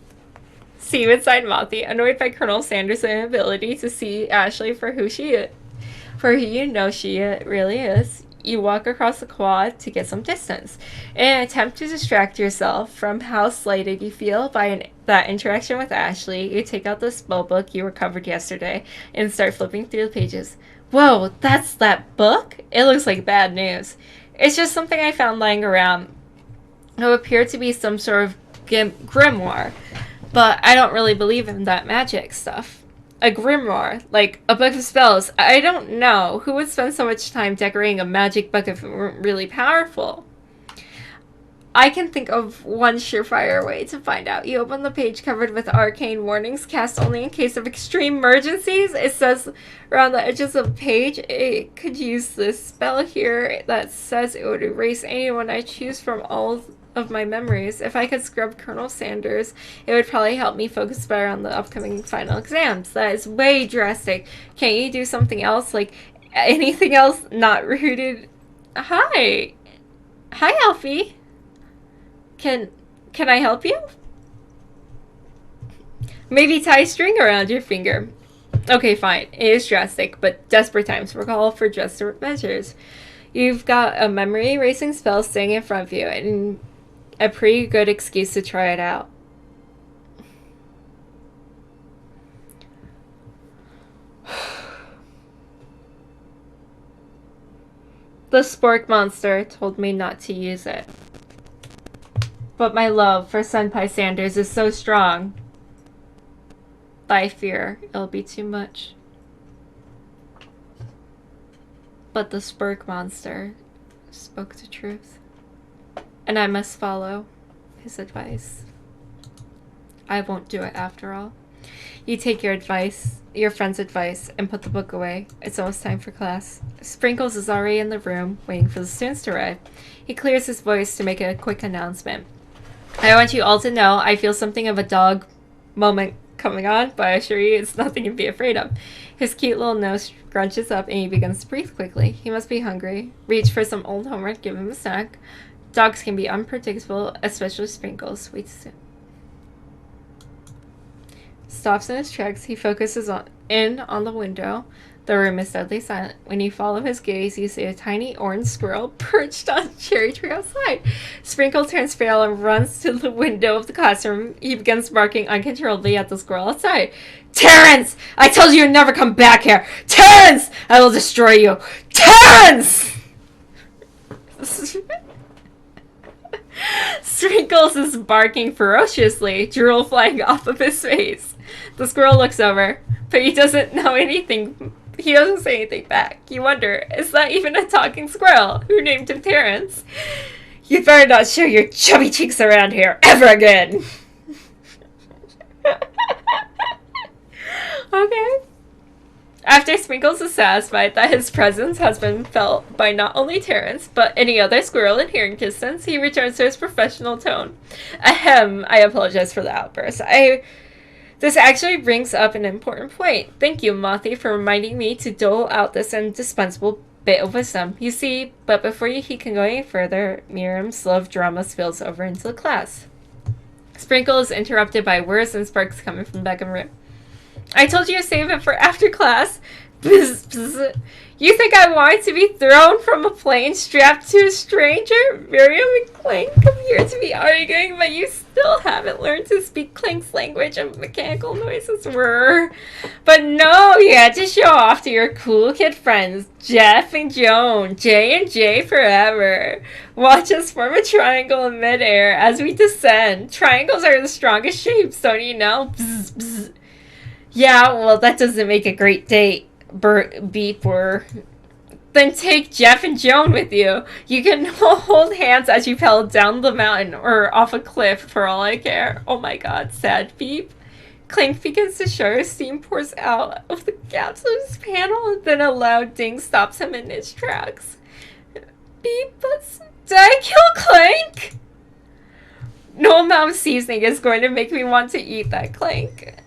See you inside, Mothy, annoyed by Colonel Sanders' inability to see Ashley for who she is. For who you know she really is. You walk across the quad to get some distance. In an attempt to distract yourself from how slighted you feel by that interaction with Ashley, you take out the spell book you recovered yesterday and start flipping through the pages. Whoa, that's that book? It looks like bad news. It's just something I found lying around. It appeared to be some sort of grimoire, but I don't really believe in that magic stuff. A grimoire, like a book of spells. I don't know. Who would spend so much time decorating a magic book if it weren't really powerful? I can think of one surefire way to find out. You open the page covered with arcane warnings cast only in case of extreme emergencies. It says around the edges of the page, it could use this spell here that says it would erase anyone I choose from all of my memories. If I could scrub Colonel Sanders, it would probably help me focus better on the upcoming final exams. That is way drastic. Can't you do something else? Like anything else not rooted? Hi, Alfie. Can I help you? Maybe tie a string around your finger. Okay, fine. It is drastic, but desperate times call for desperate measures. You've got a memory erasing spell sitting in front of you, and a pretty good excuse to try it out. The spork monster told me not to use it. But my love for Senpai Sanders is so strong that I fear it'll be too much. But the spork monster spoke the truth, and I must follow his advice. I won't do it after all. You take your friend's advice, and put the book away. It's almost time for class. Sprinkles is already in the room, waiting for the students to arrive. He clears his voice to make a quick announcement. I want you all to know I feel something of a dog moment coming on, but I assure you it's nothing to be afraid of. His cute little nose scrunches up and he begins to breathe quickly. He must be hungry. Reach for some old homework, give him a snack. Dogs can be unpredictable, especially Sprinkles. Wait soon. Stops in his tracks. He focuses on the window. The room is deadly silent. When you follow his gaze, you see a tiny orange squirrel perched on a cherry tree outside. Sprinkle turns pale and runs to the window of the classroom. He begins barking uncontrollably at the squirrel outside. Terrence! I told you you'd never come back here! Terrence! I will destroy you! Terrence! Sprinkles is barking ferociously, drool flying off of his face. The squirrel looks over, but he doesn't know anything. He doesn't say anything back. You wonder, is that even a talking squirrel? Who named him Terrence? You'd better not show your chubby cheeks around here ever again. Okay. After Sprinkles is satisfied that his presence has been felt by not only Terrence, but any other squirrel in hearing distance, he returns to his professional tone. Ahem, I apologize for the outburst. This actually brings up an important point. Thank you, Mothy, for reminding me to dole out this indispensable bit of wisdom. You see, but before he can go any further, Miriam's love drama spills over into the class. Sprinkle is interrupted by words and sparks coming from back of the room. I told you to save it for after class. Bzz, bzz. You think I want to be thrown from a plane strapped to a stranger? Miriam and Clank appear to be arguing, but you still haven't learned to speak Clank's language of mechanical noises. But no, you had to show off to your cool kid friends, Jeff and Joan, J and J forever. Watch us form a triangle in midair as we descend. Triangles are the strongest shapes, don't you know? Bzz, bzz. Yeah, well, that doesn't make a great date. Beep or then take Jeff and Joan with you. You can hold hands as you pedal down the mountain or off a cliff for all I care. Oh my god, sad Beep. Clank begins to shudder. Steam pours out of the gaps of his panel, and then a loud ding stops him in his tracks. Beep, did I kill Clank? No amount of seasoning is going to make me want to eat that, Clank.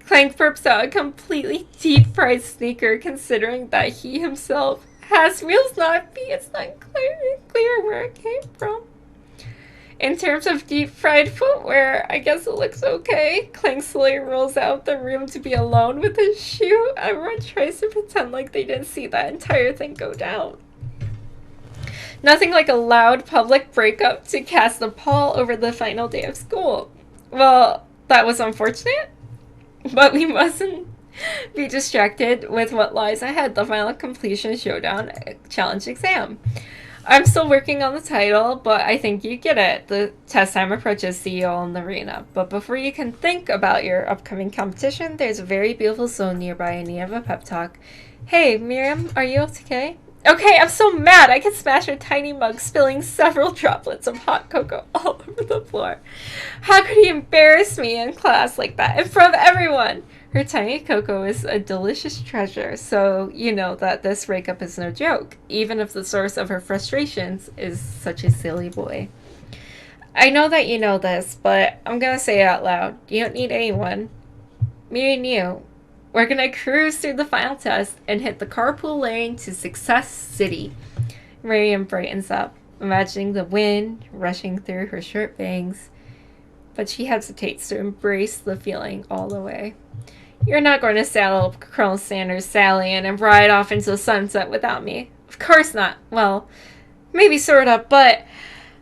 Clank burps out a completely deep-fried sneaker, considering that he himself has meals not be. It's not clear where it came from. In terms of deep-fried footwear, I guess it looks okay. Clank slowly rolls out the room to be alone with his shoe. Everyone tries to pretend like they didn't see that entire thing go down. Nothing like a loud public breakup to cast a pall over the final day of school. Well, that was unfortunate. But we mustn't be distracted with what lies ahead, the final completion showdown challenge exam. I'm still working on the title, but I think you get it. The test time approaches, see you all in the arena. But before you can think about your upcoming competition, there's a very beautiful soul nearby in need of a pep talk. Hey, Miriam, are you okay? Okay, I'm so mad I could smash a tiny mug, spilling several droplets of hot cocoa all over the floor. How could he embarrass me in class like that in front of everyone? Her tiny cocoa is a delicious treasure, so you know that this breakup is no joke, even if the source of her frustrations is such a silly boy. I know that you know this, but I'm gonna say it out loud. You don't need anyone. Me and you. We're gonna cruise through the final test and hit the carpool lane to Success City. Miriam brightens up, imagining the wind rushing through her short bangs, but she hesitates to embrace the feeling all the way. You're not going to saddle up Colonel Sanders' Stallion and ride off into the sunset without me. Of course not. Well, maybe sort of, but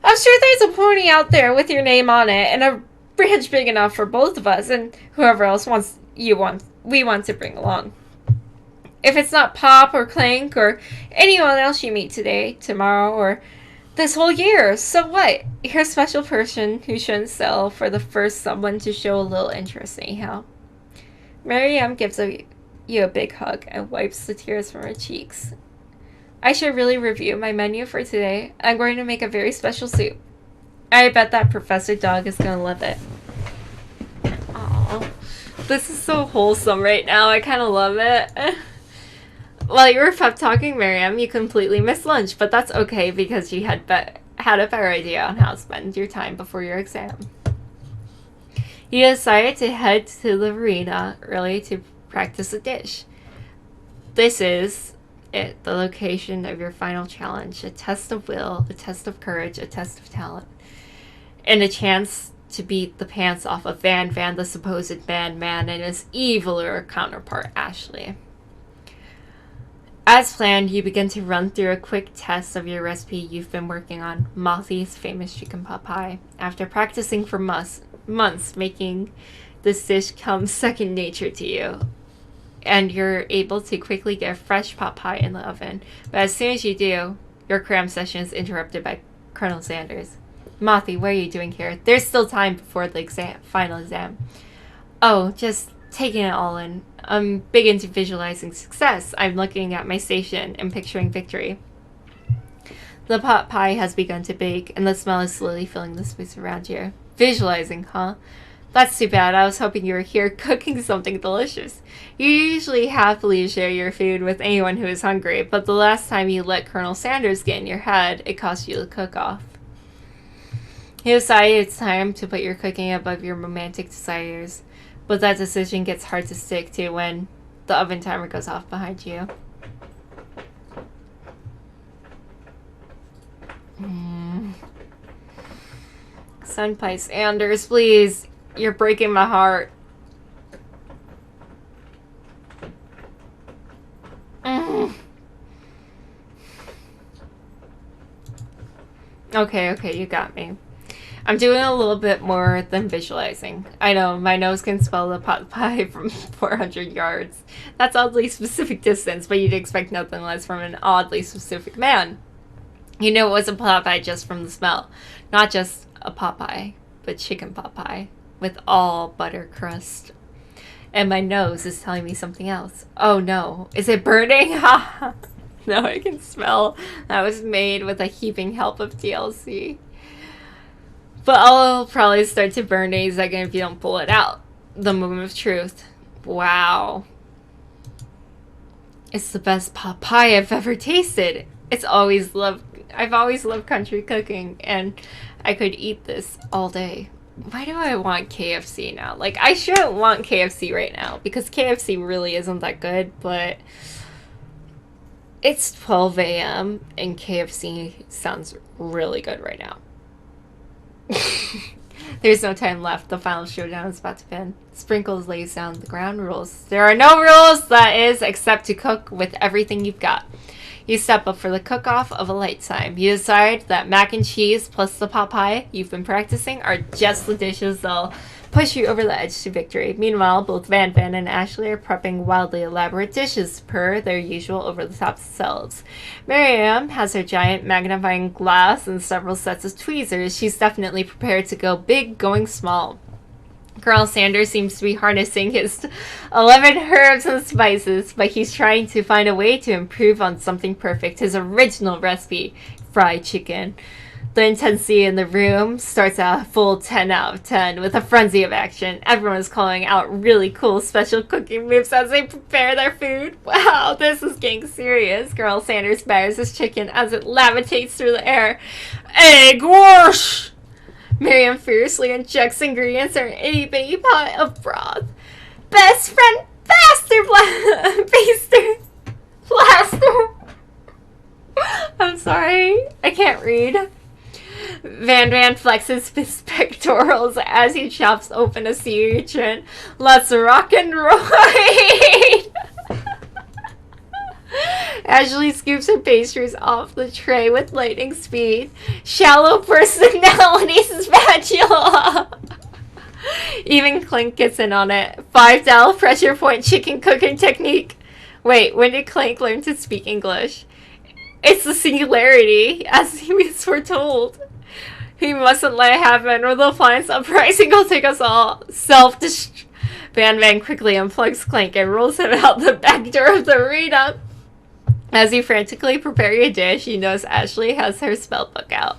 I'm sure there's a pony out there with your name on it and a bridge big enough for both of us and whoever else we want to bring along. If it's not Pop or Clank or anyone else you meet today, tomorrow, or this whole year, so what? You're a special person who shouldn't settle for the first someone to show a little interest anyhow. Miriam gives you a big hug and wipes the tears from her cheeks. I should really review my menu for today. I'm going to make a very special soup. I bet that Professor Dog is going to love it. Aww. This is so wholesome right now. I kind of love it. While you were pep talking Miriam, you completely missed lunch, but that's okay because you had a better idea on how to spend your time before your exam. You decided to head to the arena early to practice a dish. This is it, the location of your final challenge, a test of will, a test of courage, a test of talent, and a chance to beat the pants off of Van, the supposed bad man, and his eviler counterpart, Ashley. As planned, you begin to run through a quick test of your recipe you've been working on, Mothy's famous chicken pot pie. After practicing for months, making this dish come second nature to you, and you're able to quickly get a fresh pot pie in the oven. But as soon as you do, your cram session is interrupted by Colonel Sanders. Mothy, what are you doing here? There's still time before the final exam. Oh, just taking it all in. I'm big into visualizing success. I'm looking at my station and picturing victory. The pot pie has begun to bake, and the smell is slowly filling the space around you. Visualizing, huh? That's too bad. I was hoping you were here cooking something delicious. You usually happily share your food with anyone who is hungry, but the last time you let Colonel Sanders get in your head, it cost you the cook-off. You decided it's time to put your cooking above your romantic desires, but that decision gets hard to stick to when the oven timer goes off behind you. Senpai Sanders, please. You're breaking my heart. Okay, you got me. I'm doing a little bit more than visualizing. I know, my nose can smell the pot pie from 400 yards. That's oddly specific distance, but you'd expect nothing less from an oddly specific man. You know it was a pot pie just from the smell. Not just a pot pie, but chicken pot pie. With all butter crust. And my nose is telling me something else. Oh no, is it burning? No, I can smell that was made with a heaping help of TLC. But I'll probably start to burn any second if you don't pull it out. The moment of truth. Wow. It's the best pot pie I've ever tasted. I've always loved country cooking, and I could eat this all day. Why do I want KFC now? Like, I shouldn't want KFC right now, because KFC really isn't that good, but it's 12 a.m. and KFC sounds really good right now. There's no time left. The final showdown is about to begin. Sprinkles lays down the ground rules. There are no rules, that is, except to cook with everything you've got. You step up for the cook-off of a lifetime. You decide that mac and cheese plus the pot pie you've been practicing are just the dishes that'll push you over the edge to victory. Meanwhile, both Van Van and Ashley are prepping wildly elaborate dishes per their usual over-the-top selves. Miriam has her giant magnifying glass and several sets of tweezers. She's definitely prepared to go big, going small. Colonel Sanders seems to be harnessing his 11 herbs and spices, but he's trying to find a way to improve on something perfect. His original recipe, fried chicken. The intensity in the room starts at a full 10 out of 10 with a frenzy of action. Everyone's calling out really cool special cooking moves as they prepare their food. Wow, this is getting serious. Colonel Sanders batters his chicken as it levitates through the air. Egg wash! Miriam fiercely injects ingredients in an itty-bitty pot of broth. Best friend faster, baster, blaster. I'm sorry, I can't read. Van Van flexes his pectorals as he chops open a sea urchin. Let's rock and roll. Ashley scoops her pastries off the tray with lightning speed. Shallow personality spatula. Even Clink gets in on it. $5 pressure point chicken cooking technique. Wait, when did Clink learn to speak English? It's the singularity, as he was foretold. He mustn't let it happen, or the appliance uprising will take us all. Self-destruct. Van Van quickly unplugs Clank and rolls him out the back door of the arena. As you frantically prepare your dish, you notice Ashley has her spellbook out.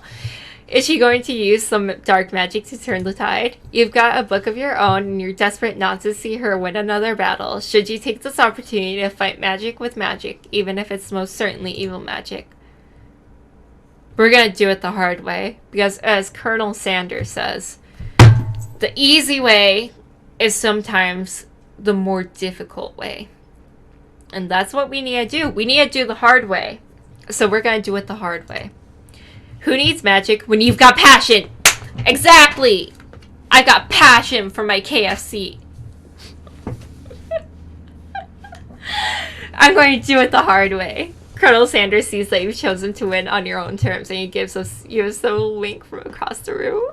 Is she going to use some dark magic to turn the tide? You've got a book of your own, and you're desperate not to see her win another battle. Should you take this opportunity to fight magic with magic, even if it's most certainly evil magic? We're going to do it the hard way, because as Colonel Sanders says, the easy way is sometimes the more difficult way. And that's what we need to do. We need to do the hard way. So we're going to do it the hard way. Who needs magic when you've got passion? Exactly! I got passion for my KFC. I'm going to do it the hard way. Colonel Sanders sees that you've chosen to win on your own terms, and he gives you a little wink from across the room.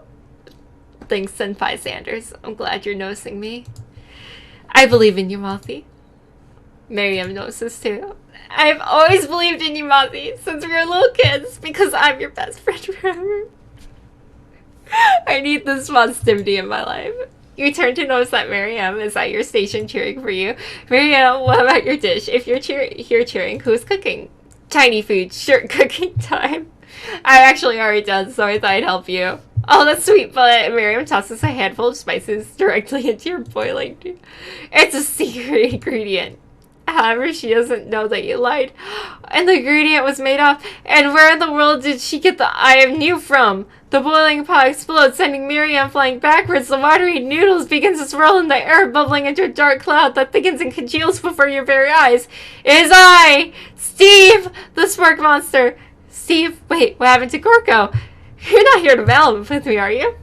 Thanks, Senpai Sanders. I'm glad you're noticing me. I believe in you, Mothy. Miriam notices too. I've always believed in you, Mothy, since we were little kids, because I'm your best friend forever. I need this positivity in my life. You turn to notice that Miriam is at your station cheering for you. Miriam, what about your dish? If you're here cheering, who's cooking? Tiny food, sure, cooking time. I actually already done, so I thought I'd help you. Oh, that's sweet, but Miriam tosses a handful of spices directly into your boiling. It's a secret ingredient. However, she doesn't know that you lied. And the ingredient was made of. And where in the world did she get the eye of New from? The boiling pot explodes, sending Miriam flying backwards. The watery noodles begin to swirl in the air, bubbling into a dark cloud that thickens and congeals before your very eyes. It is I, Steve, the spark monster. Steve, wait, what happened to Gorko? You're not here to battle with me, are you?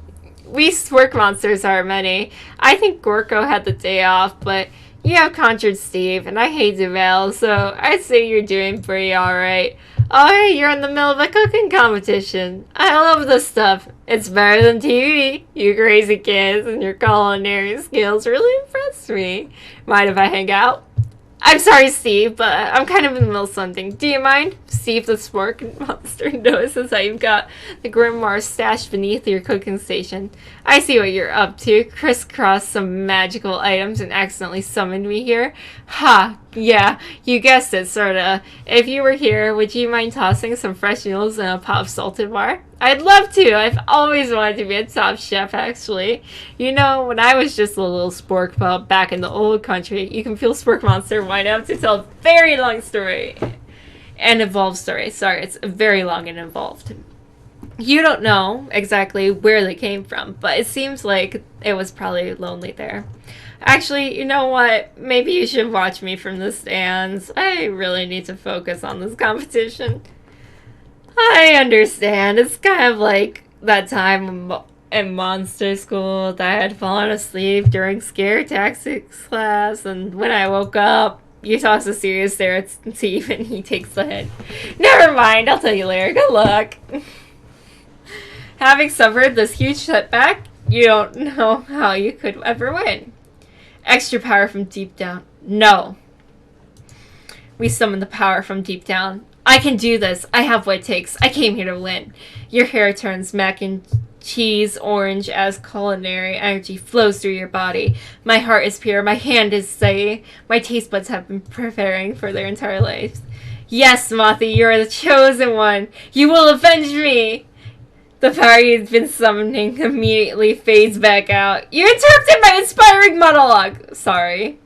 We spork monsters are many. I think Gorko had the day off, but you have conjured Steve, and I hate Duval, so I'd say you're doing pretty alright. Oh, hey, you're in the middle of a cooking competition. I love this stuff. It's better than TV. You crazy kids and your culinary skills really impress me. Mind if I hang out? I'm sorry, Steve, but I'm kind of in the middle of something. Do you mind? Steve the Spork Monster notices that you've got the grimoire stashed beneath your cooking station. I see what you're up to. Crisscross some magical items and accidentally summoned me here. Ha! Yeah, you guessed it, sorta. If you were here, would you mind tossing some fresh noodles in a pot of salted bar? I'd love to. I've always wanted to be a top chef, actually. You know, when I was just a little spork pup back in the old country, you can feel Spork Monster wind up to tell a very long story. An involved story. Sorry, it's very long and involved. You don't know exactly where they came from, but it seems like it was probably lonely there. Actually, you know what? Maybe you should watch me from the stands. I really need to focus on this competition. I understand. It's kind of like that time in monster school that I had fallen asleep during scare tactics class, and when I woke up, you toss a serious stare at Steve and he takes the hint. Never mind, I'll tell you later. Good luck. Having suffered this huge setback, you don't know how you could ever win. Extra power from deep down. No. We summon the power from deep down. I can do this. I have what it takes. I came here to win. Your hair turns mac and cheese orange as culinary energy flows through your body. My heart is pure. My hand is steady. My taste buds have been preparing for their entire lives. Yes, Mothy, you are the chosen one. You will avenge me. The power you've been summoning immediately fades back out. You interrupted my inspiring monologue. Sorry.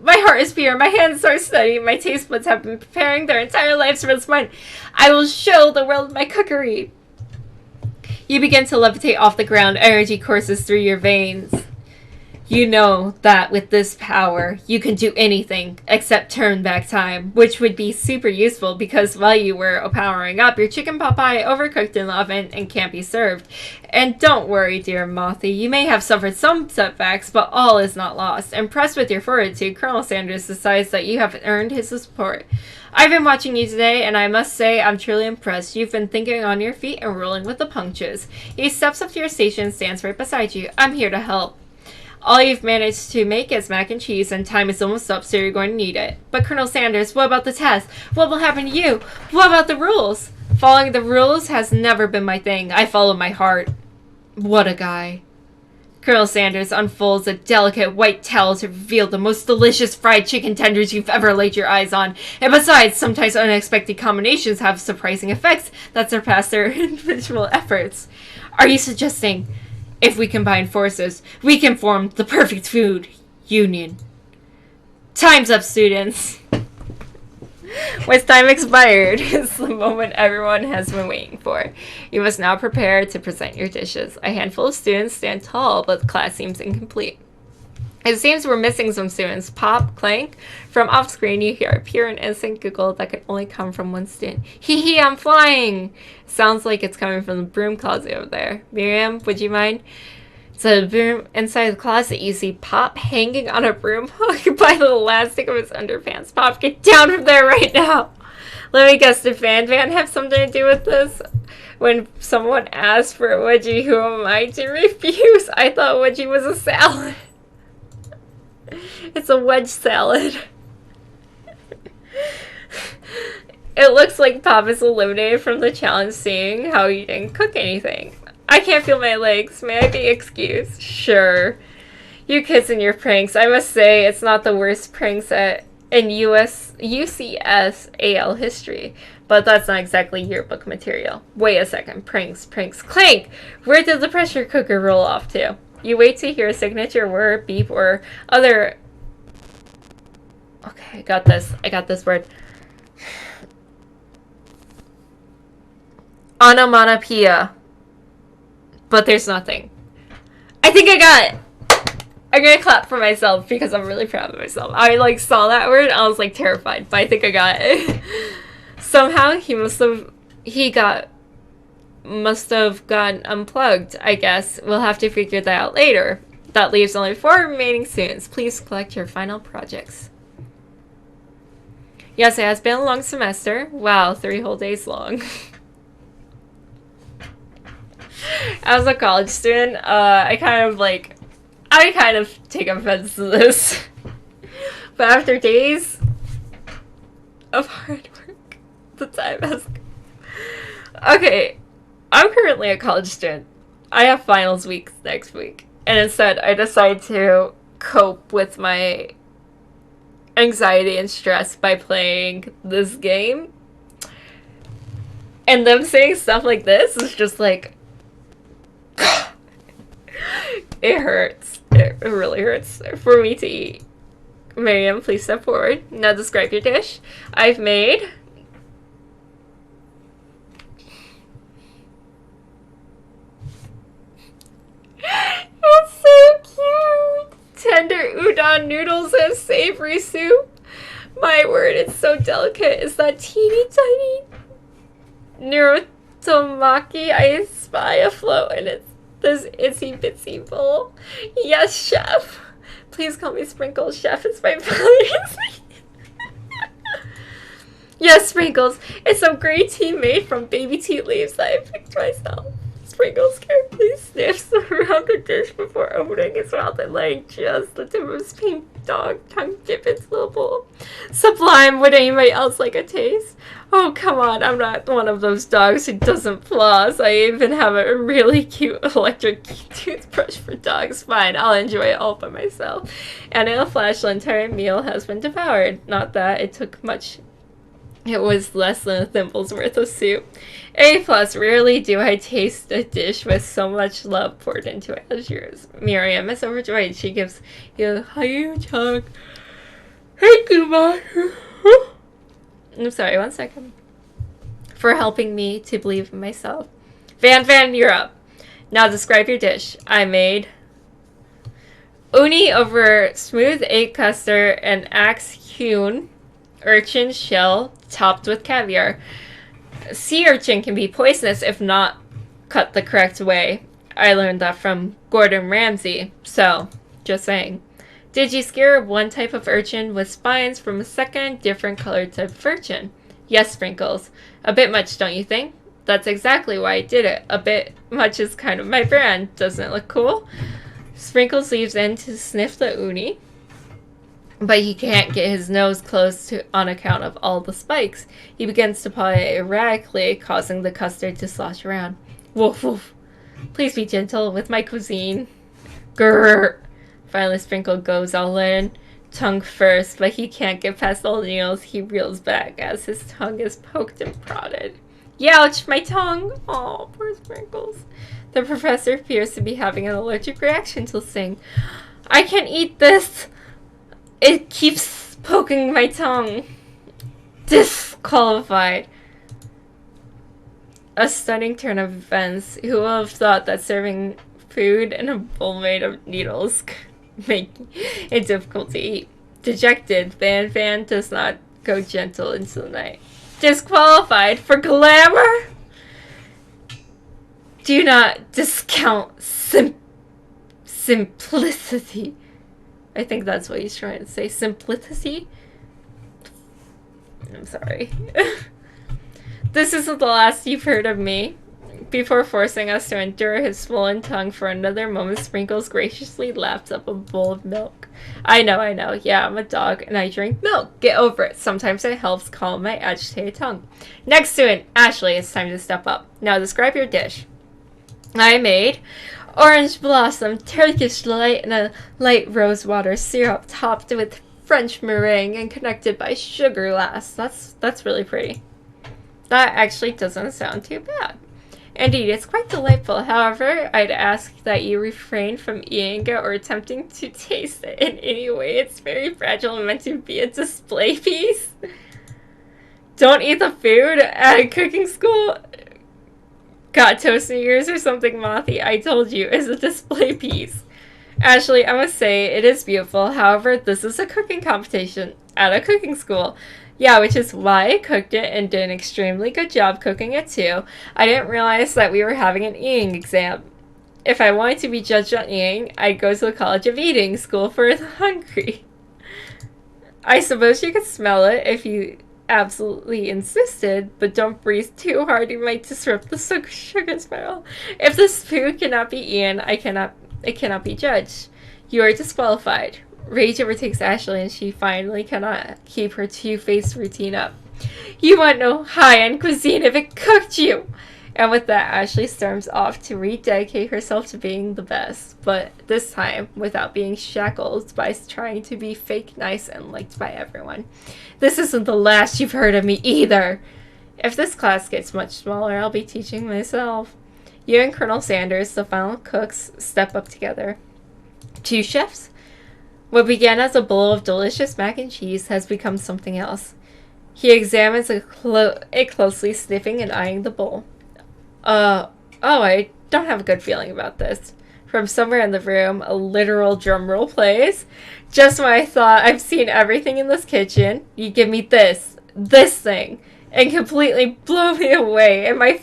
My heart is pure. My hands are steady. My taste buds have been preparing their entire lives for this moment. I will show the world my cookery. You begin to levitate off the ground. Energy courses through your veins. You know that with this power, you can do anything except turn back time, which would be super useful because while you were powering up, your chicken pot pie overcooked in the oven and can't be served. And don't worry, dear Mothy, you may have suffered some setbacks, but all is not lost. Impressed with your fortitude, Colonel Sanders decides that you have earned his support. I've been watching you today, and I must say I'm truly impressed. You've been thinking on your feet and rolling with the punctures. He steps up to your station and stands right beside you. I'm here to help. All you've managed to make is mac and cheese, and time is almost up, so you're going to need it. But Colonel Sanders, what about the test? What will happen to you? What about the rules? Following the rules has never been my thing. I follow my heart. What a guy. Colonel Sanders unfolds a delicate white towel to reveal the most delicious fried chicken tenders you've ever laid your eyes on. And besides, sometimes unexpected combinations have surprising effects that surpass their individual efforts. Are you suggesting, if we combine forces, we can form the perfect food union? Time's up, students. When time expired is the moment everyone has been waiting for. You must now prepare to present your dishes. A handful of students stand tall, but the class seems incomplete. It seems we're missing some students. Pop, clank. From off screen, you hear a pure and innocent giggle that could only come from one student. Hee hee, I'm flying! Sounds like it's coming from the broom closet over there. Miriam, would you mind? So the broom inside the closet, you see Pop hanging on a broom hook by the elastic of his underpants. Pop, get down from there right now! Let me guess, did Van Van have something to do with this? When someone asked for a wedgie, who am I to refuse? I thought wedgie was a salad. It's a wedge salad. It looks like Pop is eliminated from the challenge, seeing how he didn't cook anything. I can't feel my legs. May I be excused? Sure. You kids and your pranks. I must say, it's not the worst pranks in UCS AL history. But that's not exactly yearbook material. Wait a second. Pranks. Clank! Where did the pressure cooker roll off to? You wait to hear a signature word, beep, or other... Okay, I got this word. Onomatopoeia. But there's nothing. I think I got it! I'm gonna clap for myself because I'm really proud of myself. I saw that word and I was terrified, but I think I got it. Somehow he got must have gotten unplugged, I guess. We'll have to figure that out later. That leaves only 4 remaining students. Please collect your final projects. Yes, it has been a long semester. Wow, 3 whole days long. As a college student, I kind of take offense to this. But after days of hard work, the time has come. Okay, I'm currently a college student. I have finals week next week. And instead, I decide to cope with my anxiety and stress by playing this game. And them saying stuff like this is just like... it hurts. It really hurts for me to eat. Miriam, please step forward. Now describe your dish. I've made... It's so cute! Tender udon noodles and savory soup. My word, it's so delicate. Is that teeny tiny Neurotomaki I spy afloat in this itsy bitsy bowl? Yes, chef. Please call me Sprinkles. Chef is my father. Yes, Sprinkles. It's some great tea made from baby tea leaves that I picked myself. Sprinkles carefully sniffs around the dish before opening his mouth and letting just the tip of his pink dog tongue dip into the bowl. Sublime. Would anybody else like a taste? Oh, come on. I'm not one of those dogs who doesn't floss. I even have a really cute electric toothbrush for dogs. Fine, I'll enjoy it all by myself. And in a flash, the entire meal has been devoured. Not that it took much. It was less than a thimble's worth of soup. A+, rarely do I taste a dish with so much love poured into it as yours. Miriam is overjoyed. She gives you a huge hug. Thank you, Mom. I'm sorry, 1 second. For helping me to believe in myself. Van, you're up. Now describe your dish. I made uni over smooth egg custard and axe-hewn urchin shell topped with caviar. Sea urchin can be poisonous if not cut the correct way. I learned that from Gordon Ramsay. So, just saying. Did you skewer one type of urchin with spines from a second different colored type of urchin? Yes, Sprinkles. A bit much, don't you think? That's exactly why I did it. A bit much is kind of my brand. Doesn't it look cool? Sprinkles leaves in to sniff the uni, but he can't get his nose closed on account of all the spikes. He begins to paw it erratically, causing the custard to slosh around. Woof woof. Please be gentle with my cuisine. Grrr. Finally, Sprinkle goes all in, tongue first, but he can't get past all the needles. He reels back as his tongue is poked and prodded. Youch, my tongue! Oh, poor Sprinkles. The professor appears to be having an allergic reaction to sing. I can't eat this! It keeps poking my tongue. Disqualified. A stunning turn of events. Who would have thought that serving food in a bowl made of needles could make it difficult to eat? Dejected, Van does not go gentle into the night. Disqualified for glamour? Do not discount simplicity. I think that's what he's trying to say. Simplicity? I'm sorry. This isn't the last you've heard of me. Before forcing us to endure his swollen tongue for another moment, Sprinkles graciously laps up a bowl of milk. I know. Yeah, I'm a dog, and I drink milk. Get over it. Sometimes it helps calm my agitated tongue. Next student, Ashley, it's time to step up. Now describe your dish. I made orange blossom, Turkish delight, and a light rosewater syrup topped with French meringue and connected by sugar glass. That's really pretty. That actually doesn't sound too bad. Indeed, it's quite delightful. However, I'd ask that you refrain from eating it or attempting to taste it in any way. It's very fragile and meant to be a display piece. Don't eat the food at cooking school. Got toast in yours or something, Mothy? I told you, it's a display piece. Ashley, I must say, it is beautiful. However, this is a cooking competition at a cooking school. Yeah, which is why I cooked it and did an extremely good job cooking it too. I didn't realize that we were having an eating exam. If I wanted to be judged on eating, I'd go to the College of Eating School for the Hungry. I suppose you could smell it if you absolutely insisted, but don't breathe too hard, you might disrupt the sugar spiral. If this food cannot be eaten, it cannot be judged. You are disqualified. Rage overtakes Ashley and she finally cannot keep her two-faced routine up. You want no high-end cuisine if it cooked you! And with that, Ashley storms off to rededicate herself to being the best, but this time without being shackled by trying to be fake nice and liked by everyone. This isn't the last you've heard of me either! If this class gets much smaller, I'll be teaching myself. You and Colonel Sanders, the final cooks, step up together. Two chefs? What began as a bowl of delicious mac and cheese has become something else. He examines it closely, sniffing and eyeing the bowl. I don't have a good feeling about this. From somewhere in the room, a literal drum roll plays. Just when I thought I've seen everything in this kitchen, you give me this thing, and completely blow me away. In my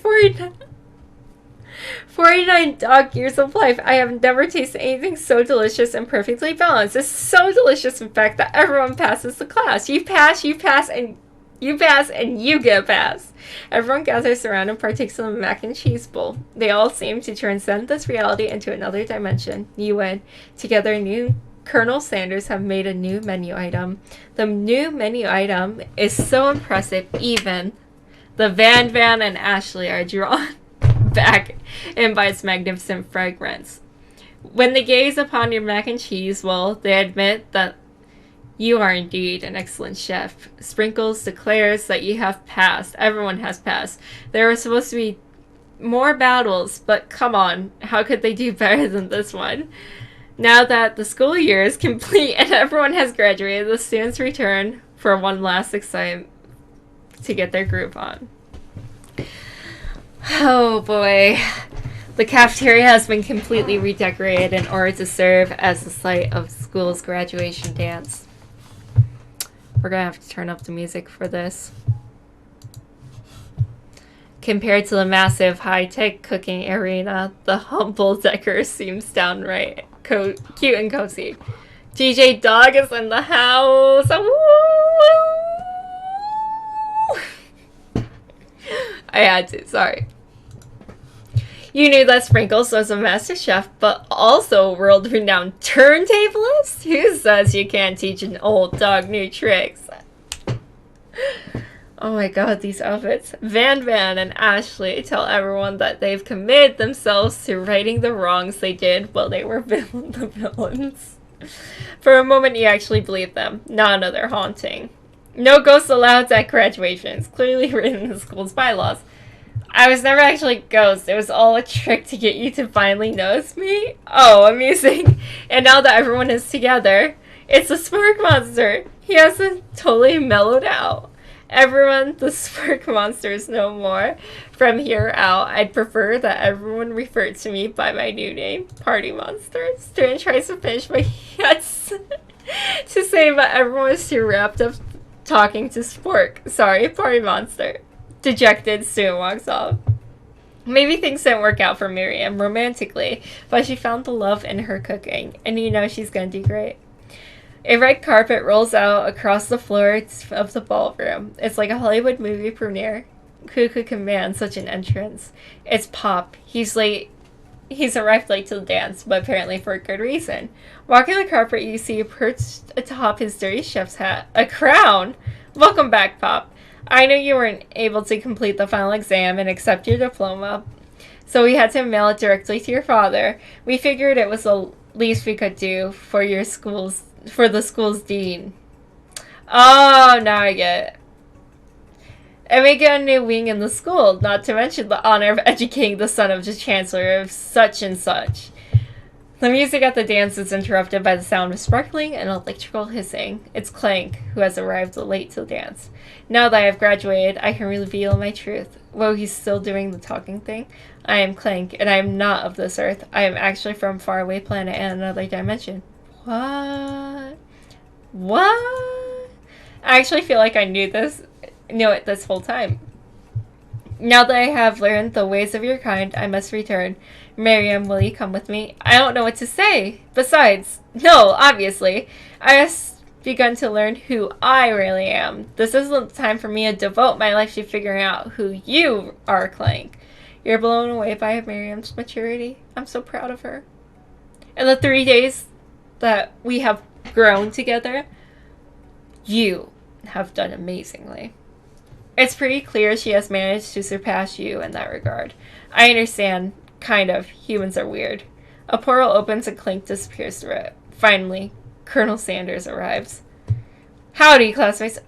49 dog years of life, I have never tasted anything so delicious and perfectly balanced. It's so delicious, in fact, that everyone passes the class. You pass, and you get a pass. Everyone gathers around and partakes in the mac and cheese bowl. They all seem to transcend this reality into another dimension. You and together Colonel Sanders have made a new menu item. The new menu item is so impressive, even the Van and Ashley are drawn back in by its magnificent fragrance. When they gaze upon your mac and cheese, well, they admit that you are indeed an excellent chef. Sprinkles declares that you have passed. Everyone has passed. There are supposed to be more battles, but come on, how could they do better than this one? Now that the school year is complete and everyone has graduated, the students return for one last excitement to get their groove on. Oh boy. The cafeteria has been completely redecorated in order to serve as the site of school's graduation dance. We're gonna have to turn up the music for this. Compared to the massive high-tech cooking arena, the humble decor seems downright cute and cozy. DJ Dog is in the house. Woo! I had to, sorry. You knew that Sprinkles was a master chef, but also a world-renowned turntablist? Who says you can't teach an old dog new tricks? Oh my god, these outfits. Van and Ashley tell everyone that they've committed themselves to righting the wrongs they did while they were the villains. For a moment, you actually believe them. Not another haunting. No ghosts allowed at graduations, clearly written in the school's bylaws. I was never actually a ghost. It was all a trick to get you to finally notice me. Oh, amusing. And now that everyone is together, it's a spark monster. He hasn't totally mellowed out. Everyone, the spark monster is no more. From here out, I'd prefer that everyone refer to me by my new name, Party Monster. Student tries to finish my yes to say, but everyone is too wrapped up talking to Spork. Sorry, Party Monster. Dejected, student walks off. Maybe things didn't work out for Miriam romantically, but she found the love in her cooking, and you know she's gonna do great. A red carpet rolls out across the floor of the ballroom. It's like a Hollywood movie premiere. Who could command such an entrance? It's Pop. He's late. He's arrived late to the dance, but apparently for a good reason. Walking the carpet, you see perched atop his dirty chef's hat, a crown. Welcome back, Pop. I knew you weren't able to complete the final exam and accept your diploma, so we had to mail it directly to your father. We figured it was the least we could do for the school's dean. Oh, now I get it. And we get a new wing in the school, not to mention the honor of educating the son of the chancellor of such and such. The music at the dance is interrupted by the sound of sparkling and electrical hissing. It's Clank, who has arrived late to the dance. Now that I have graduated, I can reveal my truth. Whoa, he's still doing the talking thing? I am Clank, and I am not of this earth. I am actually from a faraway planet and another dimension. What? What? I actually feel like I knew it this whole time. Now that I have learned the ways of your kind, I must return. Miriam, will you come with me? I don't know what to say. Besides, no, obviously. I have begun to learn who I really am. This isn't the time for me to devote my life to figuring out who you are, Clank. You're blown away by Miriam's maturity. I'm so proud of her. In the 3 days that we have grown together, you have done amazingly. It's pretty clear she has managed to surpass you in that regard. I understand, kind of. Humans are weird. A portal opens and Clink disappears through it. Finally, Colonel Sanders arrives. Howdy, classmates.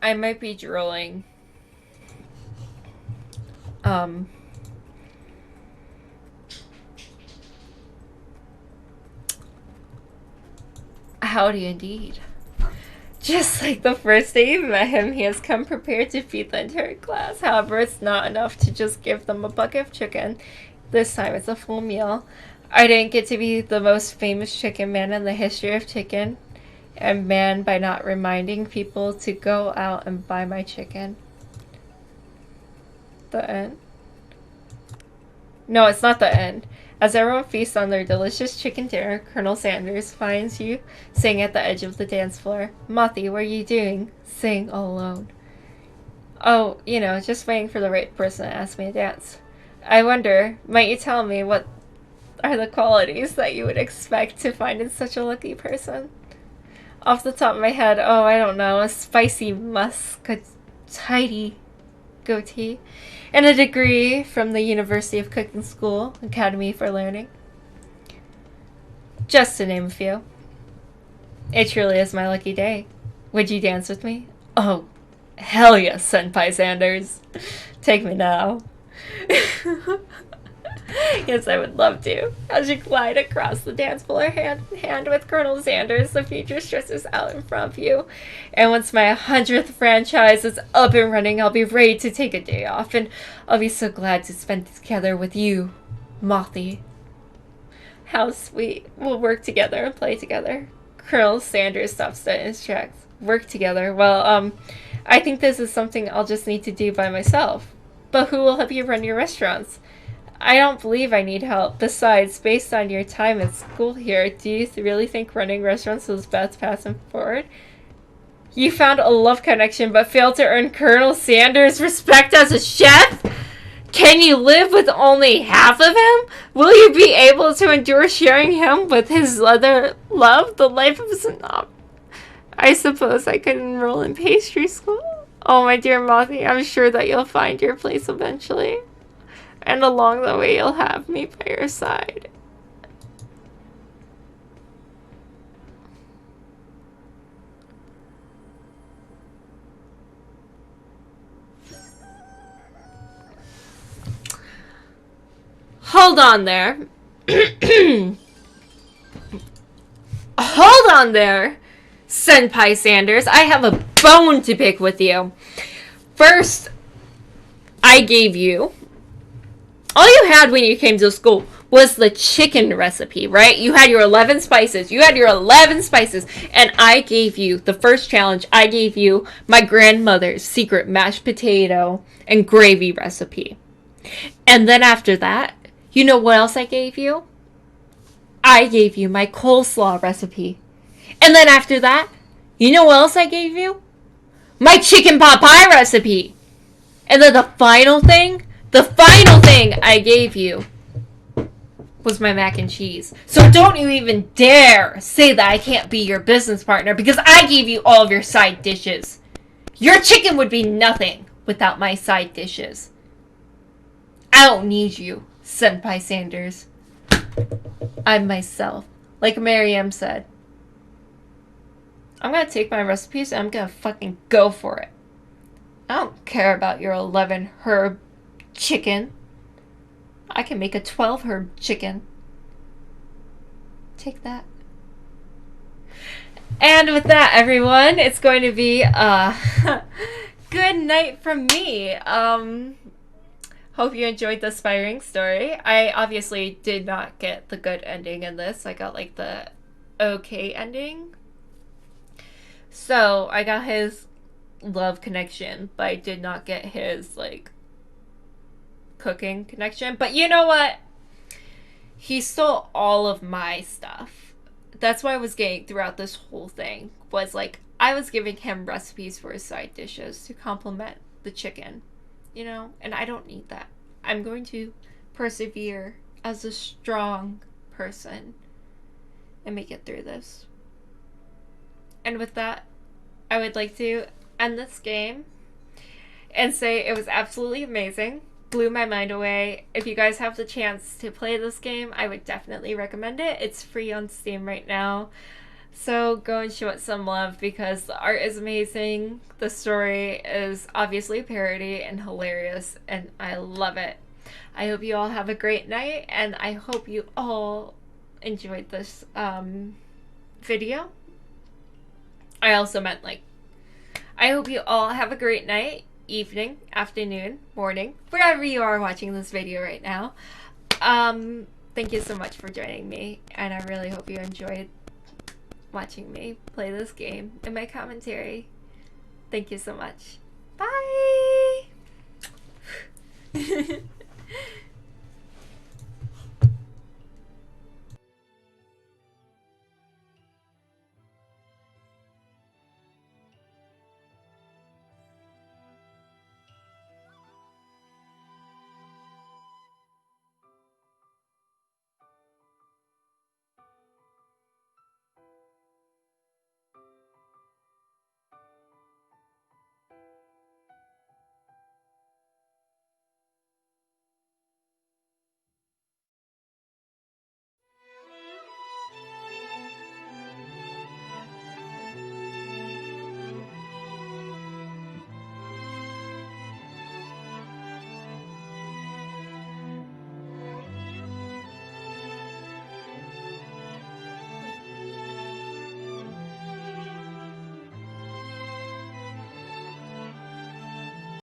I might be drooling. Howdy indeed. Just like the first day you met him, he has come prepared to feed the entire class. However, it's not enough to just give them a bucket of chicken. This time it's a full meal. I didn't get to be the most famous chicken man in the history of chicken, and man by not reminding people to go out and buy my chicken. The end? No, it's not the end. As everyone feasts on their delicious chicken dinner, Colonel Sanders finds you sitting at the edge of the dance floor. Mothy, what are you doing? Sitting all alone. Oh, just waiting for the right person to ask me to dance. I wonder, might you tell me what are the qualities that you would expect to find in such a lucky person? Off the top of my head, I don't know, a spicy musk, a tidy goatee, and a degree from the University of Cooking School, Academy for Learning. Just to name a few. It truly is my lucky day. Would you dance with me? Oh, hell yes, Senpai Sanders. Take me now. Yes, I would love to. As you glide across the dance floor hand in hand with Colonel Sanders, the future stretches out in front of you. And once my 100th franchise is up and running, I'll be ready to take a day off, and I'll be so glad to spend it together with you, Mothy. How sweet. We'll work together and play together. Colonel Sanders stops dead in his tracks. Work together? Well, I think this is something I'll just need to do by myself. But who will help you run your restaurants? I don't believe I need help. Besides, based on your time at school here, do you really think running restaurants is the best path forward? You found a love connection but failed to earn Colonel Sanders' respect as a chef? Can you live with only half of him? Will you be able to endure sharing him with his other love? The life of a snob. I suppose I could enroll in pastry school. Oh, my dear Mothy, I'm sure that you'll find your place eventually. And along the way, you'll have me by your side. Hold on there. Hold on there, Senpai Sanders. I have a bone to pick with you. First, I gave you... all you had when you came to school was the chicken recipe, right? You had your 11 spices. And I gave you, the first challenge, I gave you my grandmother's secret mashed potato and gravy recipe. And then after that, you know what else I gave you? I gave you my coleslaw recipe. And then after that, you know what else I gave you? My chicken pot pie recipe. And then the final thing I gave you was my mac and cheese. So don't you even dare say that I can't be your business partner, because I gave you all of your side dishes. Your chicken would be nothing without my side dishes. I don't need you, Senpai Sanders. I'm myself. Like Miriam said. I'm gonna take my recipes and I'm gonna fucking go for it. I don't care about your 11 herb chicken. I can make a 12 herb chicken. Take that. And with that, everyone, it's going to be a good night from me. Hope you enjoyed the Spiring story. I obviously did not get the good ending in this. I got like the okay ending. So I got his love connection, but I did not get his like cooking connection. But you know what? He stole all of my stuff. That's what I was getting throughout this whole thing. Was like I was giving him recipes for his side dishes to complement the chicken, you know? And I don't need that. I'm going to persevere as a strong person and make it through this. And with that, I would like to end this game and say it was absolutely amazing. Blew my mind away. If you guys have the chance to play this game, I would definitely recommend it. It's free on Steam right now. So go and show it some love because the art is amazing. The story is obviously a parody and hilarious, and I love it. I hope you all have a great night, and I hope you all enjoyed this video. I also meant like, I hope you all have a great night, evening, afternoon, morning, wherever you are watching this video right now. Thank you so much for joining me, and I really hope you enjoyed watching me play this game in my commentary. Thank you so much. Bye!